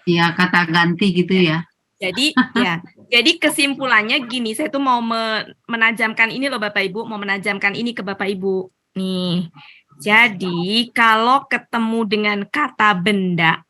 Ya, kata ganti gitu ya. Jadi jadi kesimpulannya gini, saya tuh mau menajamkan ini loh Bapak Ibu, mau menajamkan ini ke Bapak Ibu. Nih, jadi kalau ketemu dengan kata benda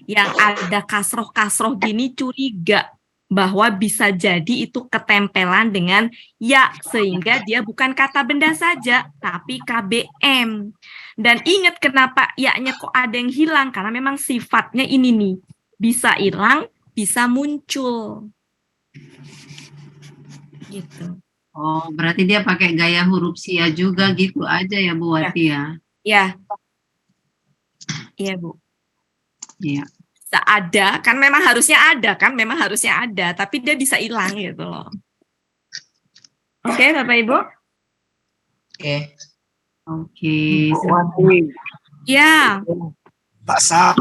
yang ada kasroh-kasroh gini, curiga bahwa bisa jadi itu ketempelan dengan ya, sehingga dia bukan kata benda saja, tapi KBM. Dan ingat kenapa ya-nya kok ada yang hilang, karena memang sifatnya ini nih, bisa hilang, bisa muncul. Gitu. Oh, berarti dia pakai gaya huruf sia juga gitu aja ya Bu Ati ya. Ya. Iya, Bu. Iya. Bisa ada, kan memang harusnya ada, tapi dia bisa hilang gitu loh. Oke, Bapak Ibu? Oke. Oke. Ya. Pak Sam.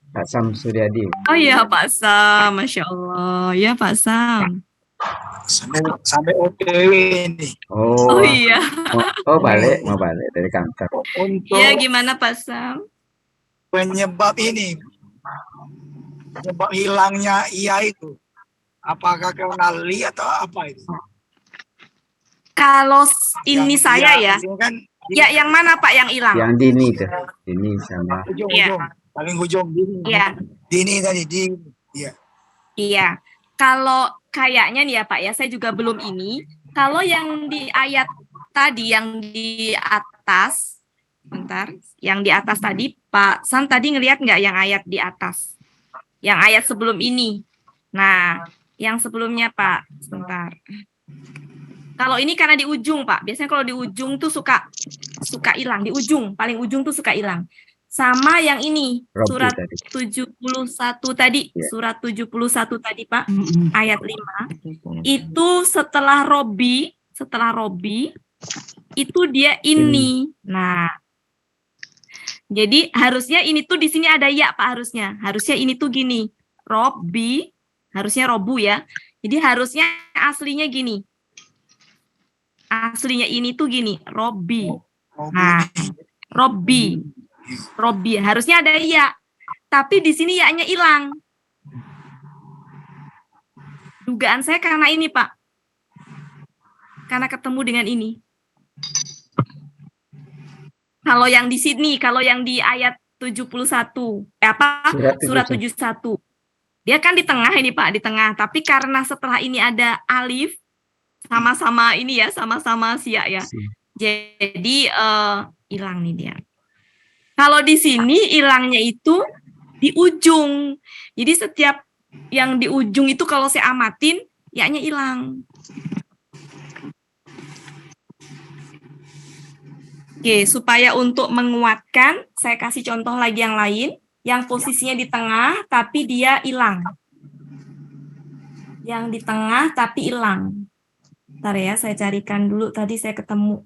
Pak Sam Suryadi. Oh iya, Pak Sam. Masya Allah. Ya, Pak Sam. Sampai OTW ini. Oh iya. Mau balik dari kantor. Untuk Iya, gimana Pak Sam? penyebab ini, penyebab hilangnya ia itu, apakah karena li atau apa itu? Kalau ini saya ya. Ini kan Ya, yang mana Pak yang hilang? Yang Dini tuh. Dini sama ujung-ujung, paling ujung Dini. Iya. Dini tadi, Dini. Iya. Iya. Kalau kayaknya nih ya Pak ya, saya juga belum ini. Kalau yang di ayat tadi, yang di atas, bentar, yang di atas tadi, Pak Sam tadi ngelihat nggak yang ayat di atas? Yang ayat sebelum ini. Nah, yang sebelumnya Pak, sebentar. Kalau ini karena di ujung Pak, biasanya kalau di ujung tuh suka hilang, di ujung, paling ujung tuh suka hilang. Sama yang ini, Robby surat tadi. 71 tadi, Ya. surat 71 tadi Pak, ayat 5. Itu setelah Robby, itu dia ini. Nah, jadi harusnya ini tuh di sini ada ya Pak harusnya. Harusnya ini tuh gini, Robby, harusnya Robu ya. Jadi harusnya aslinya gini. Aslinya ini tuh gini, Robby. Nah, Robby harusnya ada ya, tapi di sini ya-nya hilang. Dugaan saya karena ini Pak, karena ketemu dengan ini. Kalau yang di sini, kalau yang di ayat 71, surat 71, dia kan di tengah ini Pak, di tengah. Tapi karena setelah ini ada alif, sama-sama ini ya, sama-sama siak ya. Jadi hilang nih dia. Kalau di sini hilangnya itu di ujung. Jadi setiap yang di ujung itu kalau saya amatin, ya-nya hilang. Oke, supaya untuk menguatkan, saya kasih contoh lagi yang lain, yang posisinya di tengah tapi dia hilang. Yang di tengah tapi hilang. Bentar ya, saya carikan dulu. Tadi saya ketemu.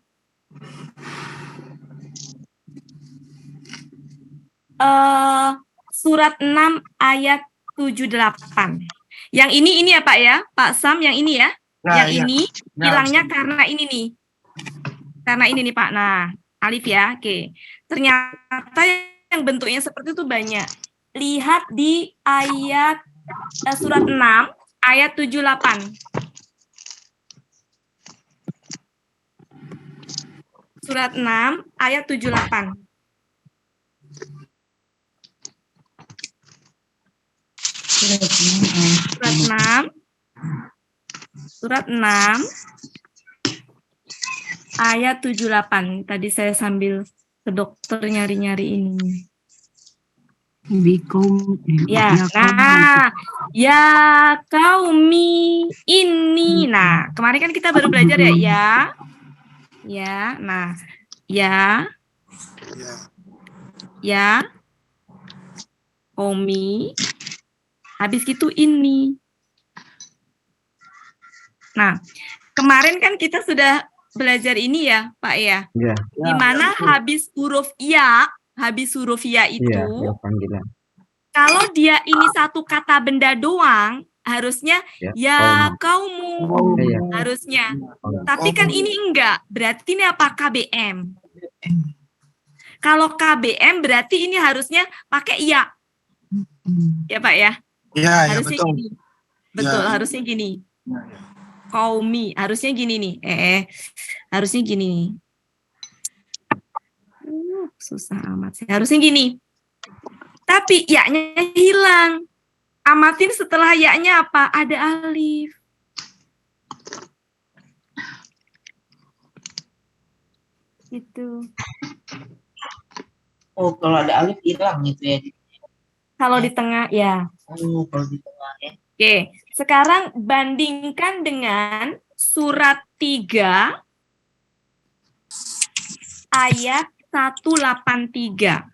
Surat 6 ayat 78. Yang ini ya Pak ya, Pak Sam, yang ini ya. Nah, Yang ya. ini Nah, hilangnya karena ini nih. Karena ini nih Pak. Nah, alif ya. Oke. Ternyata yang bentuknya seperti itu banyak. Lihat di ayat surat 6 ayat 78. Surat 6 ayat 78. Surat 6 ayat 78. Tadi saya sambil ke dokter nyari-nyari ini. Ya, nah, ya kaumi ini. Nah, kemarin kan kita baru belajar ya. Ya, nah, ya, kaumi. Habis gitu ini. Nah, kemarin kan kita sudah belajar ini ya, Pak ya. Iya. Di mana habis huruf ya itu, Iya, panggilan. kalau dia ini satu kata benda doang, harusnya ya kaumu, Iya. harusnya. Tapi kan ini enggak, berarti ini apa? KBM. Kalau KBM berarti ini harusnya pakai ya. Ya Pak ya? Ya, ya Harusnya betul. gini. Betul, Ya. harusnya gini. Kaumi, harusnya gini nih. Harusnya gini nih. Susah amat sih. Harusnya gini. Tapi ya-nya hilang. Amatin setelah ya-nya apa? Ada alif. Gitu. Oh, kalau ada alif hilang gitu ya. Kalau di tengah ya. Oh, kalau di tengah ya. Oke, sekarang bandingkan dengan surat 3 ayat 183.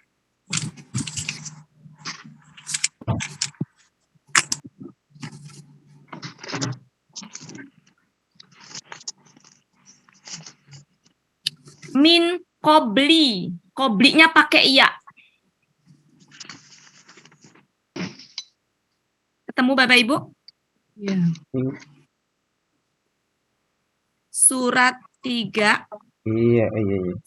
Min kobli. Koblinya pakai iya. Ketemu Bapak Ibu? Iya. Surat 3 Iya.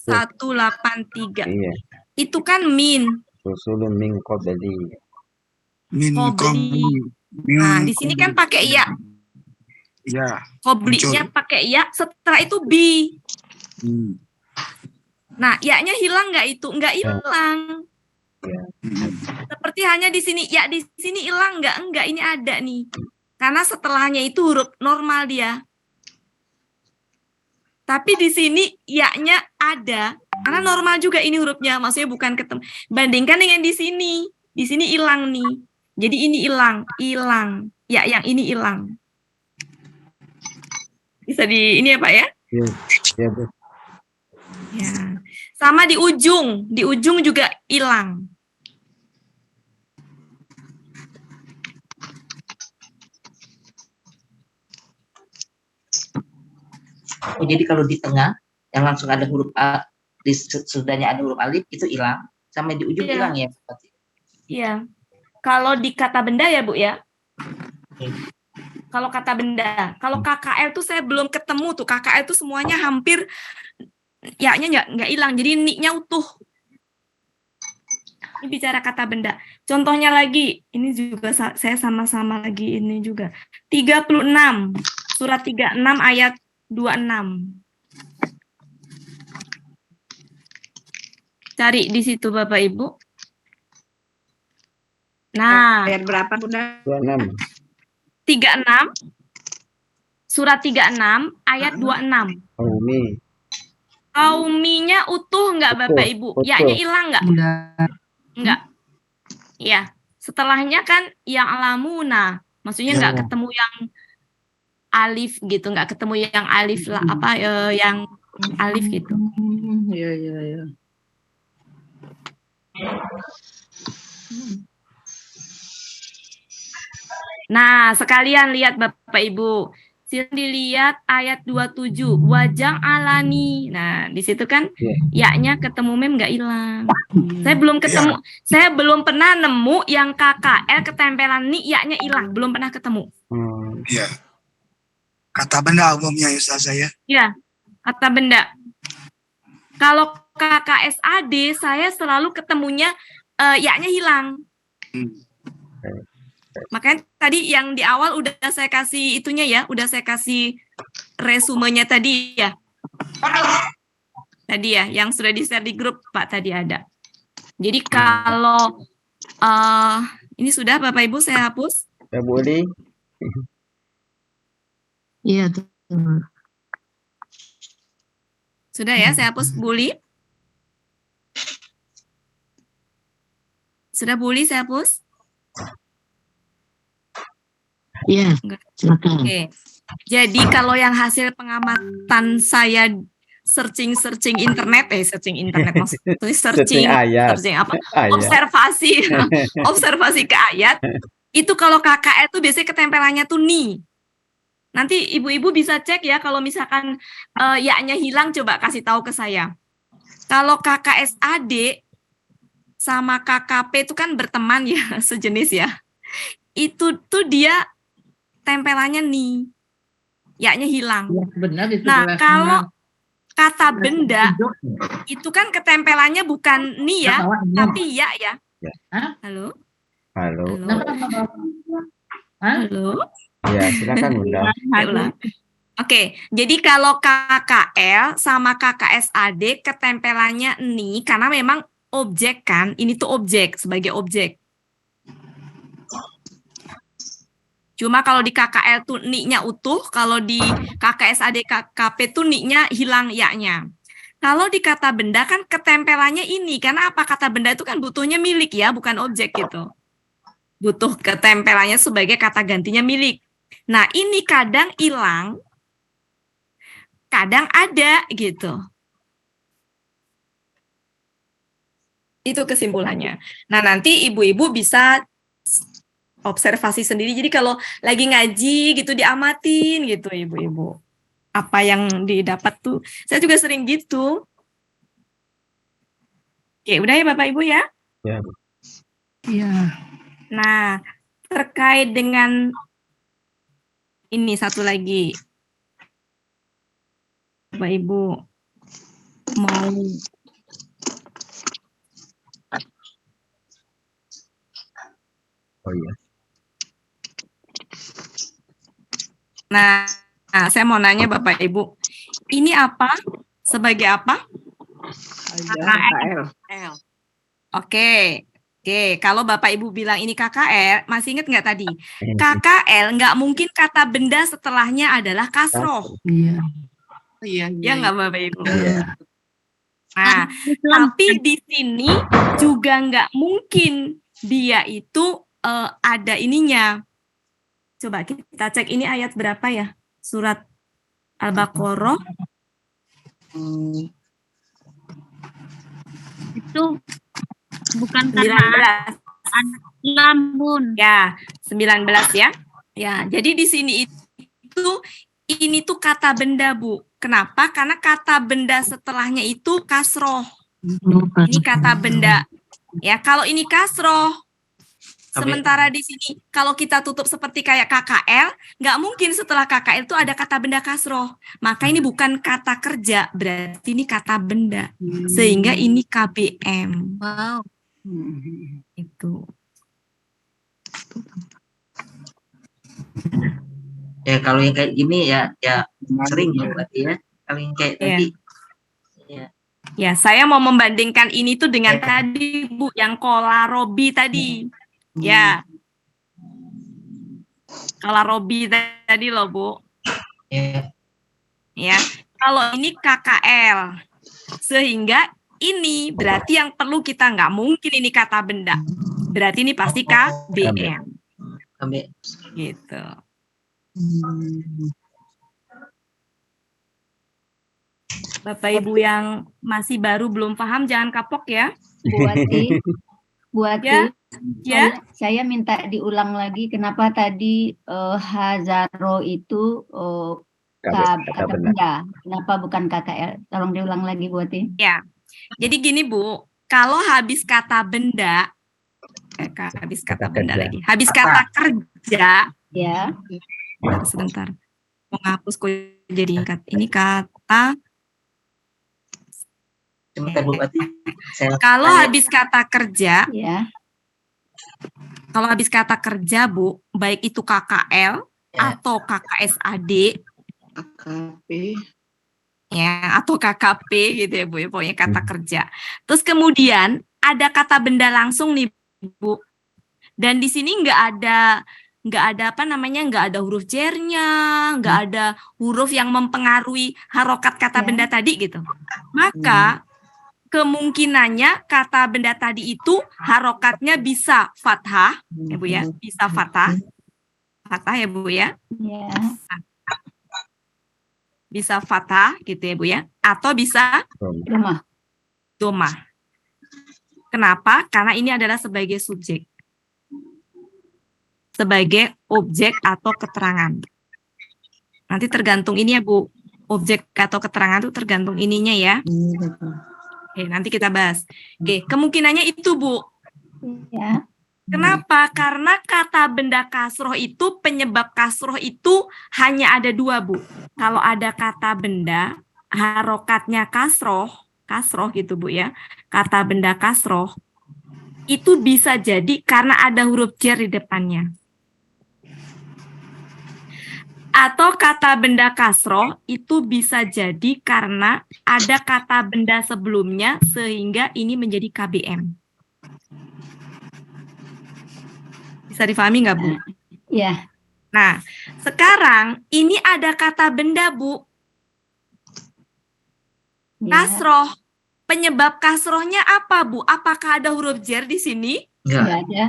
183. Iya. Itu kan min. Rusulun min qabli. Min Kobli. qabli. Nah, di sini kan pakai iya. Ya. Koblinya pakai iya, setelah itu bi. Nah, ya-nya hilang nggak itu? Nggak hilang. Seperti hanya di sini, ya di sini hilang nggak? Enggak, ini ada nih. Karena setelahnya itu huruf normal dia. Tapi di sini ya-nya ada. Karena normal juga ini hurufnya, maksudnya bukan ketemu. Bandingkan dengan di sini. Di sini hilang nih. Jadi ini hilang. Ya, yang ini hilang. Bisa di ini ya Pak ya? Iya. Ya. Sama di ujung juga hilang. Oh, jadi kalau di tengah yang langsung ada huruf A, di sudahnya ada huruf alif itu hilang, sama di ujung Iya. hilang ya. Iya. Kalau di kata benda ya Bu ya. Kalau kata benda, kalau KKL tuh saya belum ketemu tuh. KKL tuh semuanya hampir ya-nya nggak hilang. Jadi ni-nya utuh. Ini bicara kata benda. Contohnya lagi, ini juga saya sama-sama lagi ini juga. 36. Surat 36 ayat 26. Cari di situ Bapak Ibu. Nah, Ayat berapa, Bunda? 26. 36 surat 36 ayat 26. Umi. Qauminya utuh nggak Bapak Ibu? Utuh. Ya-nya hilang nggak? Enggak. Enggak. Iya. Setelahnya kan yang alamuna. Maksudnya nggak ketemu yang alif gitu, nggak ketemu yang alif lah yang alif gitu. Iya. Nah, sekalian lihat Bapak Ibu. Silakan dilihat ayat 27. Wajang alani. Nah, di situ kan ya-nya ketemu mem nggak hilang. Saya belum pernah nemu yang KKL ketempelan ni ya-nya hilang, belum pernah ketemu. Iya. Kata benda umumnya ya Ustazah ya. Iya, kata benda. Kalau KKSAD saya selalu ketemunya ya-nya hilang. Makanya tadi yang di awal udah saya kasih itunya ya, udah saya kasih resumenya tadi ya. Tadi ya, yang sudah di-share di grup Pak tadi ada. Jadi kalau ini sudah Bapak Ibu saya hapus. Ya boleh. Iya tuh. Sudah ya, saya hapus Buli. Sudah Buli saya hapus? Iya. Silakan. Oke. Jadi kalau yang hasil pengamatan saya searching internet maksudnya Searching ayat. searching apa? Ayat. Observasi ke ayat. Itu kalau KKL itu biasanya ketempelannya tuh ni. Nanti ibu-ibu bisa cek ya kalau misalkan ya-nya hilang coba kasih tahu ke saya. Kalau KKSAD sama KKP itu kan berteman ya, sejenis ya. Itu tuh dia tempelannya ni. Ya-nya hilang. Ya, benar itu. Nah, kalau kata benda itu kan ketempelannya bukan ni ya, tapi ya. Hah? Halo? Halo. Halo? Ya, silakan Bunda. Oke, jadi kalau KKL sama KKSAD ketempelannya ni karena memang objek kan, ini tuh objek sebagai objek. Cuma kalau di KKL tuh ni-nya utuh, kalau di KKSAD KKP tuh ni-nya hilang ya-nya. Kalau di kata benda kan ketempelannya ini, karena apa kata benda itu kan butuhnya milik ya, bukan objek gitu. Butuh ketempelannya sebagai kata gantinya milik. Nah ini kadang hilang, kadang ada gitu. Itu kesimpulannya. Nah nanti ibu-ibu bisa observasi sendiri. Jadi kalau lagi ngaji gitu diamatin gitu ibu-ibu. Apa yang didapat tuh. Saya juga sering gitu. Oke, udah ya Bapak Ibu ya? Ya. Iya. Nah, terkait dengan ini satu lagi. Bapak Ibu mau Oh iya. Nah, saya mau nanya Bapak Ibu, ini apa? Sebagai apa? KKL. Oke. Kalau Bapak Ibu bilang ini KKL, masih ingat nggak tadi? KKL nggak mungkin kata benda setelahnya adalah kasroh. Iya. Ya nggak Bapak Ibu? Iya. Nah, tapi di sini juga nggak mungkin dia itu ada ininya. Coba kita cek ini ayat berapa ya? Surat Al-Baqarah. Itu bukan 19. karena anak lambun. Ya, 19 ya. Ya, jadi di sini itu ini tuh kata benda, Bu. Kenapa? Karena kata benda setelahnya itu kasroh. Ini kata benda. Ya, kalau ini kasroh. Sementara di sini kalau kita tutup seperti kayak KKL, nggak mungkin setelah KKL itu ada kata benda kasroh. Maka ini bukan kata kerja, berarti ini kata benda. Sehingga ini KBM. Wow. Itu. Ya kalau yang kayak gini ya sering ya berarti ya. Kalau yang kayak Iya. tadi. Ya. Ya, saya mau membandingkan ini tuh dengan tadi, Bu, yang kolarobi tadi. Ya. Kolarobi tadi loh, Bu. Ya. Ya. Kalau ini KKL. Sehingga ini berarti yang perlu kita nggak mungkin ini kata benda. Berarti ini pasti KBM. KBM. Gitu. Bapak Ibu yang masih baru belum paham jangan kapok ya. Bu Ati, Ya. saya minta diulang lagi kenapa tadi Hazaro itu kata benda, kenapa bukan KKL? Tolong diulang lagi Bu Ati. Ya. Jadi gini Bu, kalau habis kata benda, habis kata benda kerja. lagi, habis kata kerja, Ya. sebentar, mau ngapus kok jadi ingat. Ini kata, Sebentar Bu Ati. kalau habis kata kerja, Ya. kalau habis kata kerja Bu, baik itu KKL Ya. atau KKSAD, KKP. ya, atau KKP gitu ya Bu, ya, pokoknya kata kerja. Terus kemudian ada kata benda langsung nih Bu, dan di sini nggak ada apa namanya, nggak ada huruf jer-nya, nggak ada huruf yang mempengaruhi harokat kata Ya. benda tadi gitu. Maka kemungkinannya kata benda tadi itu harokatnya bisa fathah, ya Bu ya, bisa fathah ya Bu ya. Ya. Bisa fathah gitu ya Bu ya, atau bisa Rumah. domah. Kenapa? Karena ini adalah sebagai subjek, sebagai objek atau keterangan. Nanti tergantung ini ya Bu, objek atau keterangan itu tergantung ininya ya. Oke, nanti kita bahas. Oke, kemungkinannya itu Bu. Ya. Kenapa? Karena kata benda kasroh itu, penyebab kasroh itu hanya ada dua Bu. Kalau ada kata benda, harokatnya kasroh gitu Bu ya. Kata benda kasroh, itu bisa jadi karena ada huruf jer di depannya. Atau kata benda kasroh itu bisa jadi karena ada kata benda sebelumnya sehingga ini menjadi KBM. Bisa difahami nggak Bu? Ya. Nah, sekarang ini ada kata benda Bu, Ya. kasroh. Penyebab kasrohnya apa Bu? Apakah ada huruf jer di sini? Enggak. Nggak ada.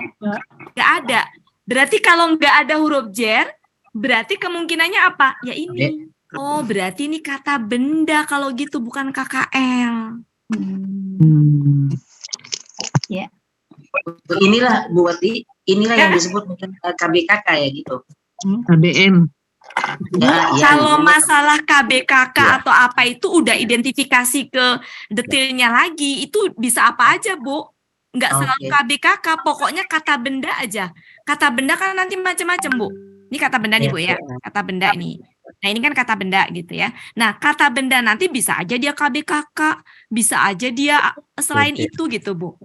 Nggak ada. Berarti kalau nggak ada huruf jer, berarti kemungkinannya apa? Ya ini. Oh, berarti ini kata benda kalau gitu, bukan KKL. Ya. Inilah Bu Ati, inilah yang Ya. disebut mungkin KBKK ya gitu. KBM. Ya, Kalau ya, masalah KBKK Ya. atau apa itu udah identifikasi ke detailnya lagi, itu bisa apa aja Bu? Nggak selalu Oke. KBKK, pokoknya kata benda aja. Kata benda kan nanti macam-macam Bu. Ini kata benda nih Bu ya, kata benda nih. Nah ini kan kata benda gitu ya. Nah kata benda nanti bisa aja dia KBKK, bisa aja dia selain Oke. itu gitu Bu.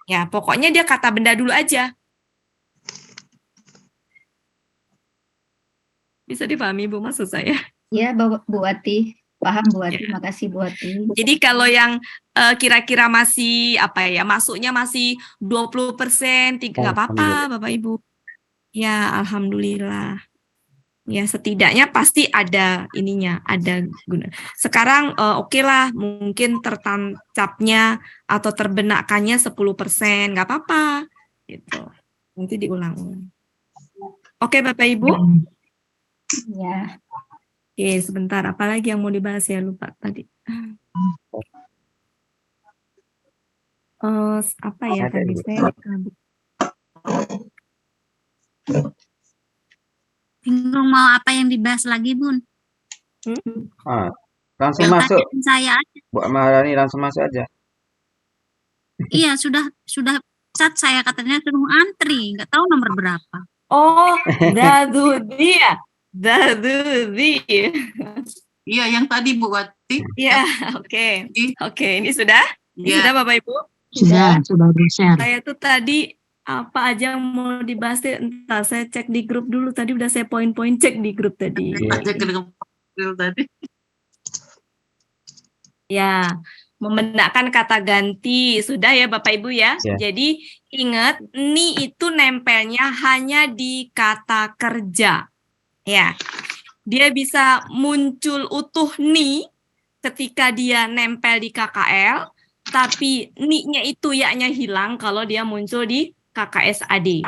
Ya pokoknya dia kata benda dulu aja. Bisa dipahami Bu maksud saya? Ya, Bu Ati. Paham Bu Ati. Makasih Bu Ati. Jadi kalau yang kira-kira masih apa ya, masuknya masih 20%, nggak apa-apa Bapak Ibu. Ya alhamdulillah. Ya setidaknya pasti ada ininya, ada guna. Sekarang oke lah, mungkin tertancapnya atau terbenakkannya 10%, nggak apa-apa. Gitu. Nanti diulang-ulang. Oke Bapak Ibu. Ya. Oke, sebentar. Apalagi yang mau dibahas ya, lupa tadi. Apa ya Ada tadi Ibu. saya Bingung mau apa yang dibahas lagi, Bun? Langsung Yang masuk, tanyain saya aja. Bu Maharani, langsung masuk aja. Iya, sudah chat saya katanya suruh antri, nggak tahu nomor berapa. Oh, Dadudi ya? Dadudi. Iya, yang tadi Bu Wati. Ya, oke. Oke, ini sudah? Ini Iya. sudah Bapak Ibu? Sudah share. Saya tuh tadi apa aja yang mau dibahas, entar saya cek di grup dulu. Tadi udah saya poin-poin cek di grup tadi. Aja ke tadi. Ya, membenarkan kata ganti. Sudah ya Bapak Ibu ya. Ya. Jadi ingat, ni itu nempelnya hanya di kata kerja. Ya. dia bisa muncul utuh ni ketika dia nempel di KKL, tapi ni-nya itu ya-nya hilang kalau dia muncul di KKSAD.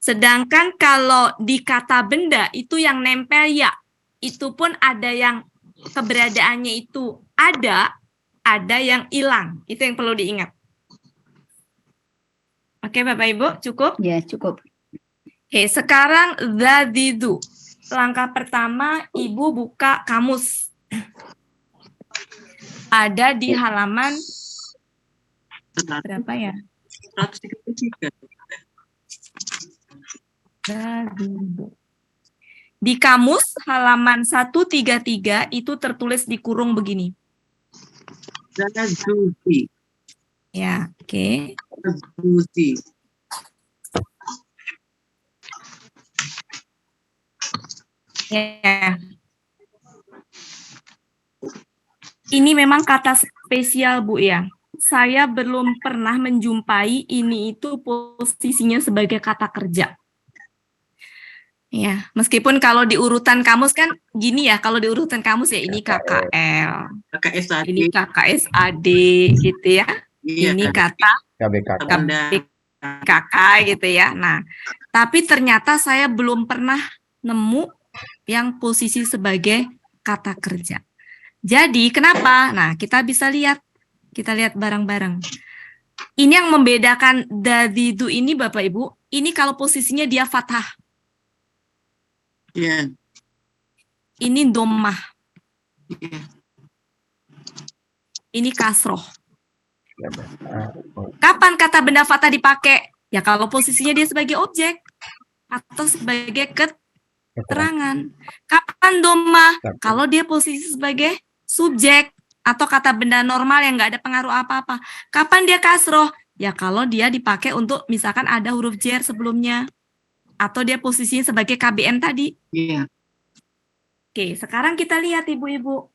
Sedangkan kalau di kata benda itu yang nempel ya, itu pun ada yang keberadaannya itu ada yang hilang. Itu yang perlu diingat. Oke, Bapak Ibu, cukup? Ya, cukup. Oke, sekarang dzadidu. Langkah pertama, Ibu buka kamus. Ada di halaman berapa ya? 133. Dzadidu. Di kamus halaman 133 itu tertulis di kurung begini. Zazuzi. Ya, oke. Zazuzi. Ya. Ini memang kata spesial, Bu, ya. Saya belum pernah menjumpai ini itu posisinya sebagai kata kerja. Ya, meskipun kalau di urutan kamus kan gini ya, kalau di urutan kamus ya ini KKL, KKSAD. ini KKSAD gitu ya. Iya, Ini kata KBKK. KK gitu ya. Nah, tapi ternyata saya belum pernah nemu yang posisi sebagai kata kerja. Jadi kenapa? Nah, kita bisa lihat. Kita lihat bareng-bareng. Ini yang membedakan dzadidu ini Bapak Ibu, ini kalau posisinya dia fathah. Iya. Ini dhammah. Iya. Ini kasroh. Kapan kata benda fathah dipakai? Ya kalau posisinya dia sebagai objek atau sebagai keterangan. Kapan dhammah? Kalau dia posisi sebagai subjek atau kata benda normal yang nggak ada pengaruh apa-apa. Kapan dia kasroh? Ya kalau dia dipakai untuk misalkan ada huruf jar sebelumnya. Atau dia posisinya sebagai KBM tadi. Iya. Oke, sekarang kita lihat Ibu-Ibu.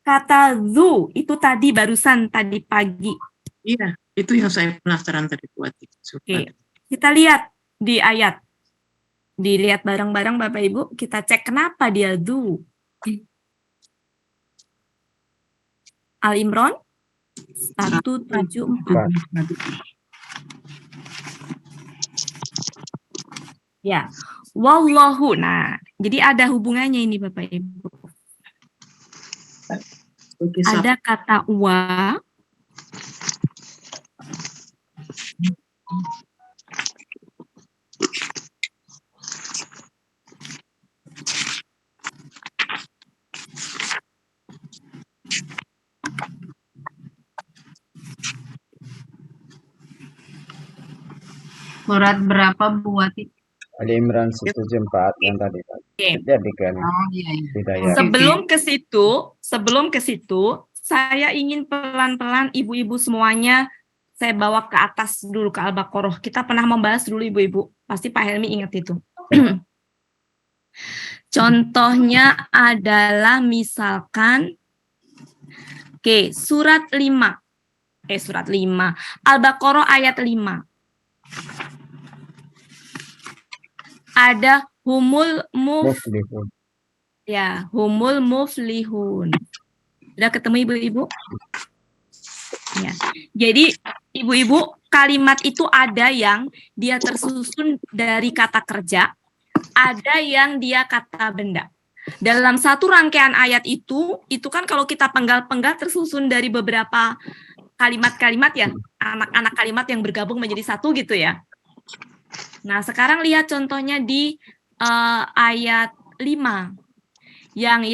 Kata zu itu tadi barusan tadi pagi. Iya, itu yang saya penasaran tadi buat. Oke, kita lihat di ayat. Dilihat bareng-bareng Bapak Ibu, kita cek kenapa dia zu. Al-Imran 174. Ya, wallahu. Nah, jadi ada hubungannya ini Bapak Ibu. Ada kata wa. Surat berapa Bu Wati? Ali Imran 174 yang tadi. Oke. Jadi kan Oh iya, iya. hidayah. Sebelum ke situ, saya ingin pelan-pelan ibu-ibu semuanya saya bawa ke atas dulu ke Al-Baqarah. Kita pernah membahas dulu ibu-ibu. Pasti Pak Helmi ingat itu. Contohnya adalah misalkan surat 5. Surat 5. Al-Baqarah ayat 5. Ada humul Muflihun. humul muflihun. Sudah ketemu ibu-ibu? Ya. Jadi ibu-ibu kalimat itu ada yang dia tersusun dari kata kerja, ada yang dia kata benda. Dalam satu rangkaian ayat itu kan kalau kita penggal-penggal tersusun dari beberapa kalimat-kalimat ya, anak-anak kalimat yang bergabung menjadi satu gitu ya. Nah, sekarang lihat contohnya di ayat 5. Yang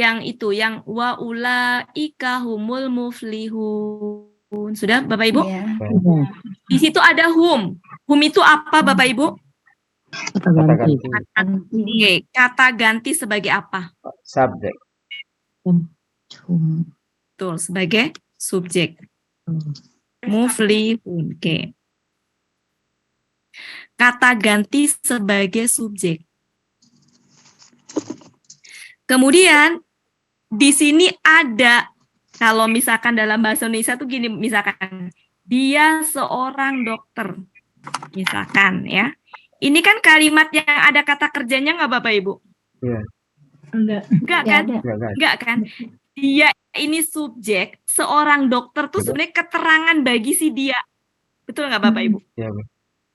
wa ulaika humul muflihun. Sudah Bapak Ibu? Ya. Di situ ada hum. Hum itu apa Bapak Ibu? Kata ganti sebagai apa? Subjek. Betul, sebagai subjek. Muflihun. Oke. Kata ganti sebagai subjek. Kemudian di sini ada, kalau misalkan dalam bahasa Indonesia tuh gini, misalkan dia seorang dokter, misalkan ya. Ini kan kalimat yang ada kata kerjanya nggak Bapak Ibu? Iya. Enggak. Enggak Ya kan? ada. Enggak kan? Dia ini subjek, seorang dokter tuh sebenarnya keterangan bagi si dia. Betul nggak Bapak Ibu?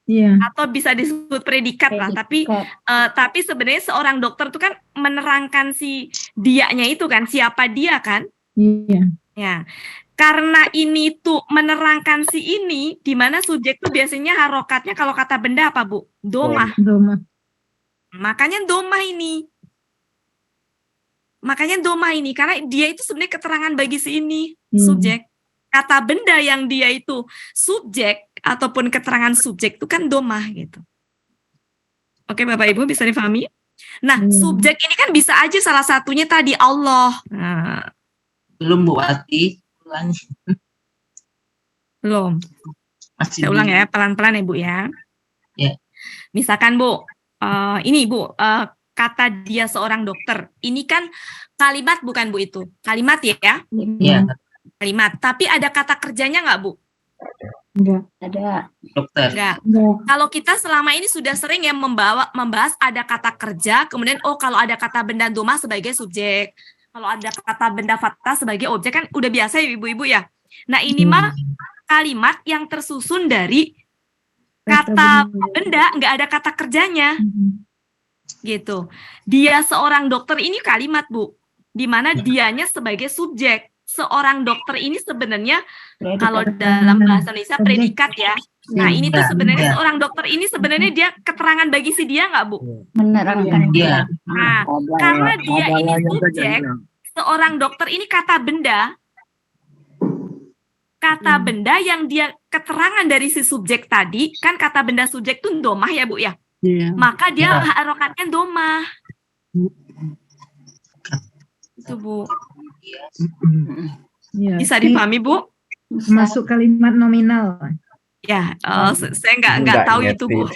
Iya. Atau bisa disebut predikat lah, tapi sebenarnya seorang dokter tuh kan menerangkan si dianya itu kan, siapa dia kan? Iya. Ya. Karena ini tuh menerangkan si ini, di mana subjek tuh biasanya harokatnya kalau kata benda apa Bu? Domah. Doma. Makanya domah ini. Karena dia itu sebenarnya keterangan bagi si ini, subjek. Kata benda yang dia itu subjek ataupun keterangan subjek itu kan domah gitu. Oke Bapak Ibu bisa difahami? Nah, subjek ini kan bisa aja salah satunya tadi Allah. Nah, Belum Bu Wati, ulangi. belum. Masih Saya ulang ya, pelan-pelan ya Bu ya. Ya. Misalkan Bu, ini Bu, kata dia seorang dokter. Ini kan kalimat bukan Bu itu? Kalimat ya? Iya, Kalimat. Tapi ada kata kerjanya nggak Bu? Enggak. Ada. dokter. Nggak. Enggak. Kalau kita selama ini sudah sering ya membahas ada kata kerja, kemudian kalau ada kata benda domah sebagai subjek, kalau ada kata benda fakta sebagai objek kan udah biasa ya Ibu-ibu ya. Nah ini mah kalimat yang tersusun dari kata benda, nggak ada kata kerjanya. Gitu. Dia seorang dokter ini kalimat Bu, di mana dianya sebagai subjek. Seorang dokter ini sebenarnya kalau dalam bahasa Indonesia predikat ya. Nah ini tuh sebenarnya seorang dokter ini sebenarnya dia keterangan bagi si dia nggak Bu? Menerangkan. Iya. Nah karena dia ini subjek, seorang dokter ini kata benda yang dia keterangan dari si subjek tadi kan kata benda subjek tuh domah ya Bu ya. Iya. Maka dia harokatnya domah. Itu Bu. Iya. Bisa dipahami Bu? Masuk kalimat nominal. Ya, saya nggak tahu itu Bu.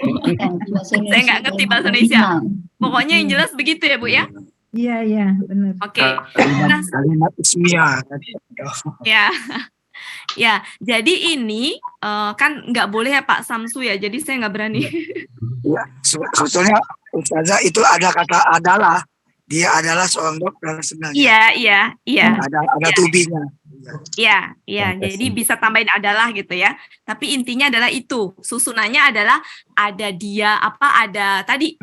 Saya nggak ngerti bahasa Indonesia. Pokoknya yang jelas begitu ya Bu ya. Iya, iya, benar. Oke. Nah, Kalimat ismiyah. ya, ya. Jadi ini kan nggak boleh ya Pak Samsu ya. Jadi saya nggak berani. Ya, sebetulnya Ustazah itu ada kata adalah. Dia adalah seorang dokter sebenarnya. Iya. Ada tubinya. Iya. Jadi bisa tambahin adalah gitu ya. Tapi intinya adalah itu. Susunannya adalah ada dia ada tadi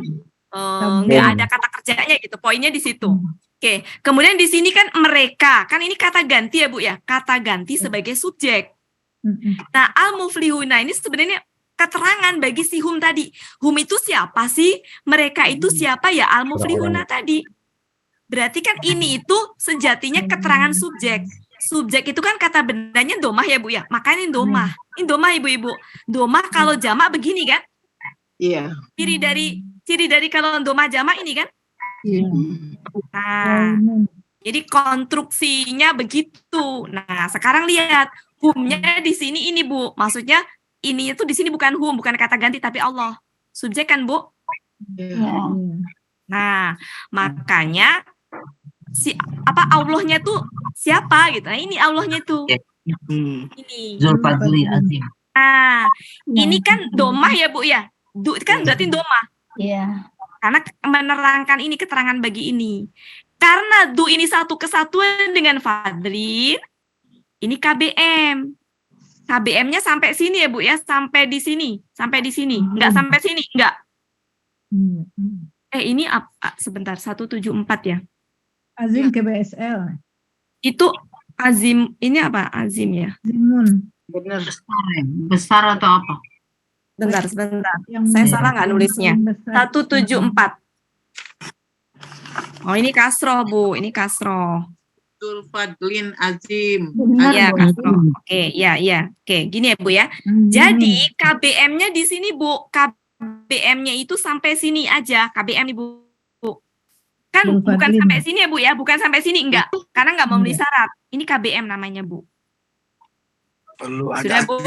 nggak ada kata kerjanya gitu. Poinnya di situ. Oke. Kemudian di sini kan mereka. Kan ini kata ganti ya Bu ya. Kata ganti sebagai subjek. Nah al-muflihuna ini sebenarnya keterangan bagi si hum tadi. Hum itu siapa sih? Mereka itu siapa ya? Al-muflihuna tadi. Berarti kan ini itu sejatinya keterangan subjek. Subjek itu kan kata bendanya domah ya Bu ya. Makanya ini domah. Ini domah Ibu-ibu. Domah kalau jamak begini kan? Iya. Ciri dari kalau domah jamak ini kan? Iya. Nah, jadi konstruksinya begitu. Nah, sekarang lihat humnya di sini ini Bu. Maksudnya ini itu di sini bukan hum, bukan kata ganti tapi Allah. Subjek kan Bu? Ya. Nah, makanya Allahnya tuh siapa gitu. Nah, ini Allahnya tuh. Ini. Zulfadli Azim. Nah, ini kan domah ya Bu ya. Itu kan berarti domah. Iya. Karena menerangkan ini keterangan bagi ini. Karena du ini satu kesatuan dengan Fadlin, ini KBM. KBM-nya sampai sini ya Bu ya, sampai di sini. Enggak sampai sini, enggak. Ini sebentar 174 ya. Azim KBSL. Itu Azim, ini apa? Azim ya. Zimun. Benar. Besar atau apa? Sebentar. Saya salah nggak nulisnya? 174. Oh, ini kasroh Bu, ini kasroh. Zulfadlin Azim. Iya, kasroh. Oke, iya. Oke, gini ya Bu ya. Jadi KBM-nya di sini Bu, KBM-nya itu sampai sini aja, KBM Ibu. Kan bukan sampai sini ya Bu ya, bukan sampai sini enggak. Karena enggak memenuhi syarat. Ini KBM namanya Bu. Perlu Sudah ada Bu?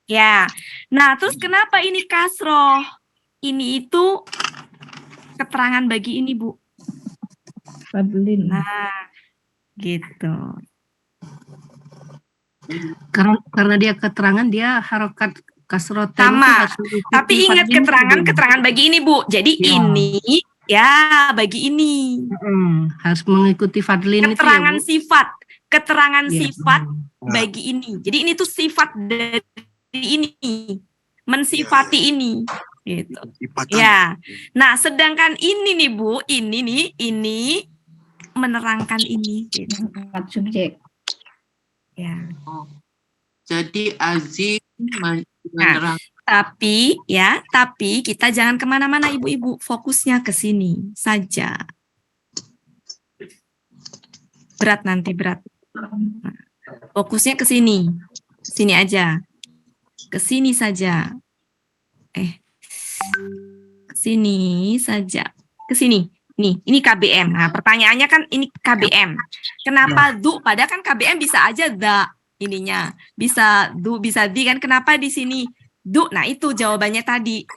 Ya. Nah, terus kenapa ini kasroh? Ini itu keterangan bagi ini Bu. Fadlin. Nah, gitu. Karena dia keterangan dia harokat kasrotan. Sama. Tapi ingat keterangan bagi ini Bu. Jadi ini Ya, bagi ini. Harus mengikuti Fadlin itu ya, Keterangan Bu. sifat. Keterangan Iya. sifat bagi ini. Jadi ini tuh sifat dari ini. Mensifati ini. Gitu. Sifatan. Ya. Nah, sedangkan ini nih, Bu, ini menerangkan ini. Gitu. Sifat subjek. Ya. Jadi Aziz menerang. Tapi kita jangan kemana-mana ibu-ibu, fokusnya ke sini saja. Berat. Nah, fokusnya ke sini aja, ke sini saja. Ke sini saja, ke sini. Nih, ini KBM. Nah, pertanyaannya kan ini KBM. Kenapa du? Padahal kan KBM bisa aja da ininya, bisa du, bisa di kan? Kenapa di sini? Du, nah itu jawabannya tadi.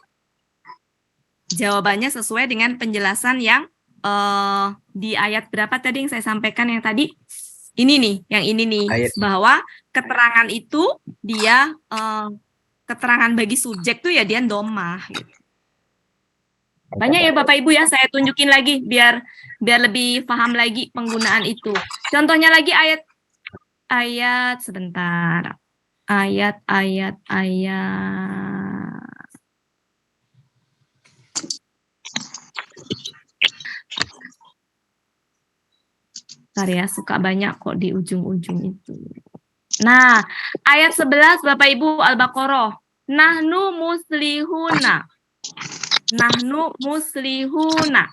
Jawabannya sesuai dengan penjelasan yang di ayat berapa tadi yang saya sampaikan yang tadi? Ini nih, yang ini nih. Bahwa keterangan itu dia, keterangan bagi subjek tuh ya dia domah. Gitu. Banyak ya Bapak Ibu ya, saya tunjukin lagi biar lebih paham lagi penggunaan itu. Contohnya lagi ayat sebentar. Ayat. Bentar ya, suka banyak kok di ujung-ujung itu. Nah, ayat 11 Bapak Ibu Al-Baqarah. Nahnu muslihuna.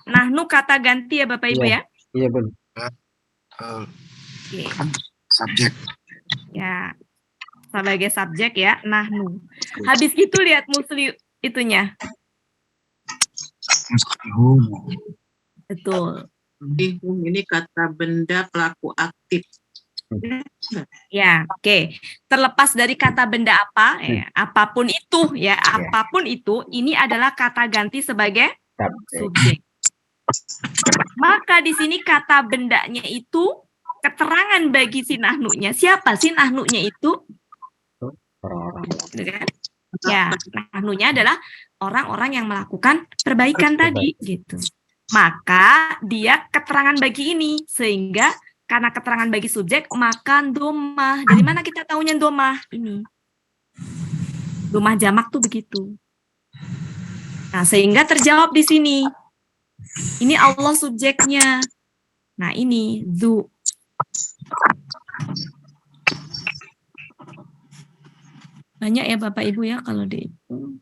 Nahnu kata ganti ya Bapak Ibu ya. Iya benar. Oke. Subjek. Ya. Sebagai subjek ya, nahnu. Habis itu lihat musli itunya. Betul. Ini kata benda pelaku aktif. Ya, oke. Terlepas dari kata benda apa, apapun itu ya, apapun itu, ini adalah kata ganti sebagai subjek. Maka di sini kata bendanya itu keterangan bagi si nahnunya. Siapa sih nahnunya itu? Ya, nahnunya adalah orang-orang yang melakukan perbaikan tadi, gitu. Maka dia keterangan bagi ini, sehingga karena keterangan bagi subjek, maka domah. Dari mana kita tahunya domah? Ini. Domah jamak tuh begitu. Nah, sehingga terjawab di sini. Ini Allah subjeknya. Nah, ini du. Banyak ya Bapak Ibu ya kalau di itu.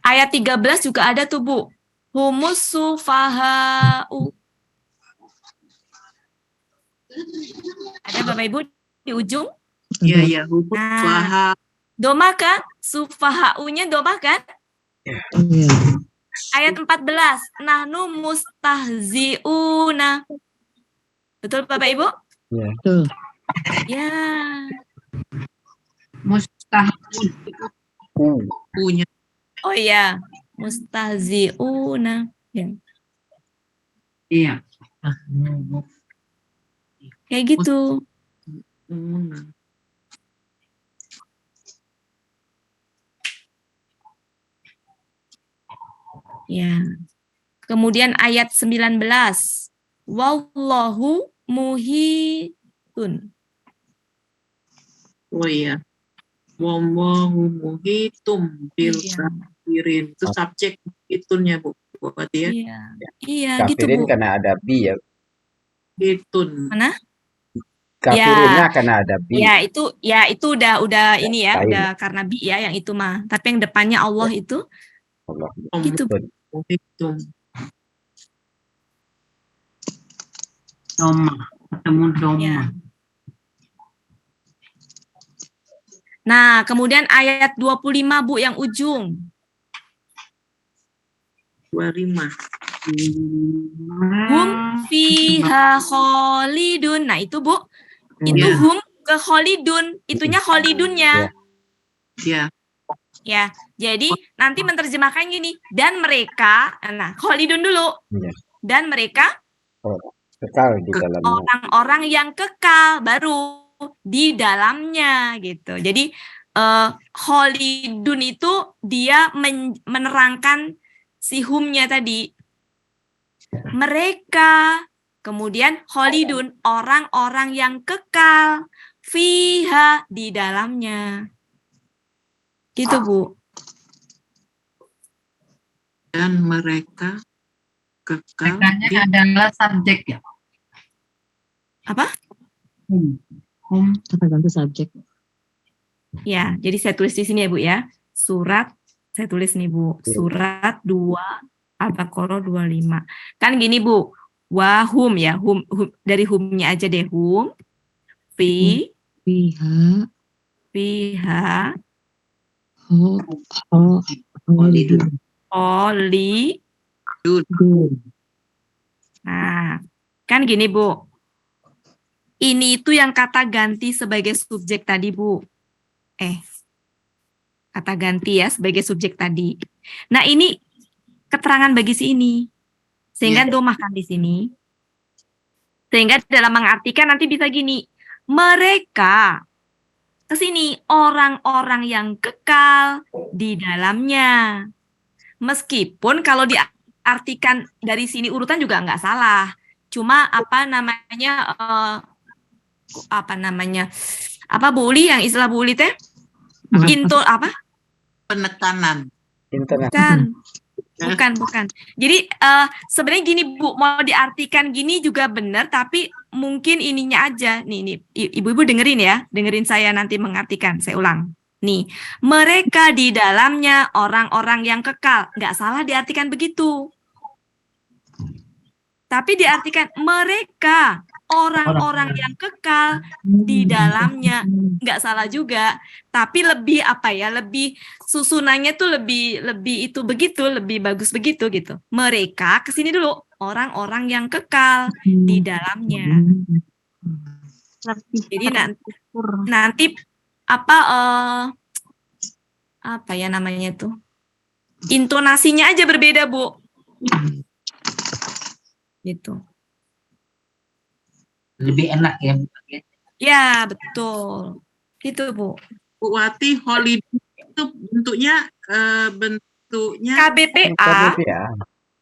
Ayat 13 juga ada tuh Bu. Humus sufaha'u. Ada Bapak Ibu di ujung? Iya, humus sufaha. Doma kan? Sufaha'unya doma kan? Ayat 14. Nahnu mustahzi'una. Betul Bapak Ibu? Iya. Betul. Ya. Punya. Oh iya. Mustahzi'una. Ya. Iya. Kayak gitu. Ya. Kemudian ayat 19. Wallahu muhitun. Oh iya. Wallahu muhitum bil kafirin. Itu subjek itunnya Bu. Berarti ya. Iya. Iya, gitu Kafirin Bu. karena ada bi ya. Itun. Mana? Kafirinnya karena ada bi. Ya itu udah ini ya, lain. udah karena bi ya yang itu mah. Tapi yang depannya Allah itu Allah. gitu. Muhitum. Doma. Ketemu doma. Ya. Nah, kemudian ayat 25 Bu yang ujung. 25. Hum fiha khalidun. Nah, itu Bu. Itu Iya. hum ke khalidun. Itunya khalidunnya. Ya. Ya. Jadi nanti menerjemahkan gini, dan mereka, nah, khalidun dulu. Iya. Dan mereka Kekal di dalamnya. orang-orang yang kekal baru di dalamnya gitu. Jadi Khalidun itu dia menerangkan si humnya tadi. Mereka, kemudian Khalidun, orang-orang yang kekal, fiha, di dalamnya. Gitu, Bu. Dan mereka kekal Mereka di adalah subjek ya. Apa? Kata ganti subjek. Ya, jadi saya tulis di sini ya, Bu ya. Surat, saya tulis nih, Bu. Surat 2 Al-Baqarah 25. Kan gini, Bu. Wahum ya, hum dari humnya aja deh, hum. Fiha, Khalidun. oli. Nah, kan gini, Bu. Ini itu yang kata ganti sebagai subjek tadi, Bu. Kata ganti ya sebagai subjek tadi. Nah, ini keterangan bagi si ini. Sehingga domah kan di sini. Sehingga dalam mengartikan nanti bisa gini. Mereka ke sini orang-orang yang kekal di dalamnya. Meskipun kalau diartikan dari sini urutan juga nggak salah. Cuma apa Bu Uli, yang istilah Bu Uli teh? penekanan. Bukan. Jadi sebenarnya gini, Bu, mau diartikan gini juga benar, tapi mungkin ininya aja. Nih, ibu-ibu dengerin saya nanti mengartikan. Saya ulang. Nih, mereka di dalamnya orang-orang yang kekal. Nggak salah diartikan begitu. Tapi diartikan mereka orang-orang yang kekal di dalamnya, nggak salah juga. Tapi lebih lebih susunannya tuh lebih itu begitu, lebih bagus begitu gitu. Mereka kesini dulu, orang-orang yang kekal di dalamnya. Jadi nanti apa ya namanya tuh? Intonasinya aja berbeda, Bu. Gitu. Lebih enak ya. Ya, betul. Gitu, Bu. Bu Wati, Khalidun itu bentuknya KBPA.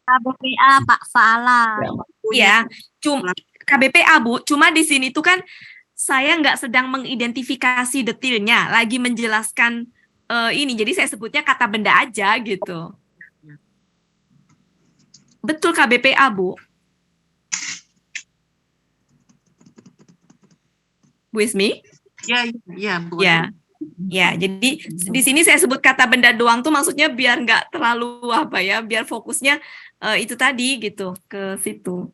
KBPA Pak Fala. Ya, cuma KBPA, Bu. Cuma di sini tuh kan saya nggak sedang mengidentifikasi detailnya, lagi menjelaskan ini. Jadi saya sebutnya kata benda aja gitu. Betul KBPA, Bu. Bu Ismi? Ya, Bu. Ya, jadi di sini saya sebut kata benda doang tuh maksudnya biar nggak terlalu biar fokusnya itu tadi gitu ke situ,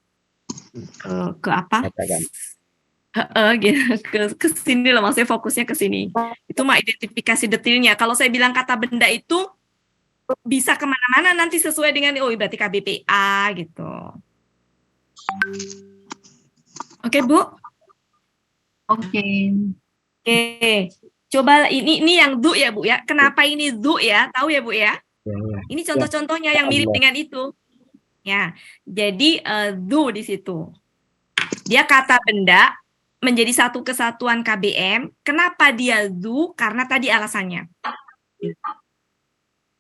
ke apa? Gitu, ke sini loh, maksudnya fokusnya ke sini. Itu mah identifikasi detailnya. Kalau saya bilang kata benda itu bisa kemana-mana nanti sesuai dengan berarti KBPA gitu. Oke, Bu. Oke. Coba ini yang du ya, Bu ya. Kenapa ini du ya? Tahu ya, Bu ya? Ini contoh-contohnya yang mirip dengan itu. Ya. Jadi du di situ. Dia kata benda menjadi satu kesatuan KBM. Kenapa dia du? Karena tadi alasannya.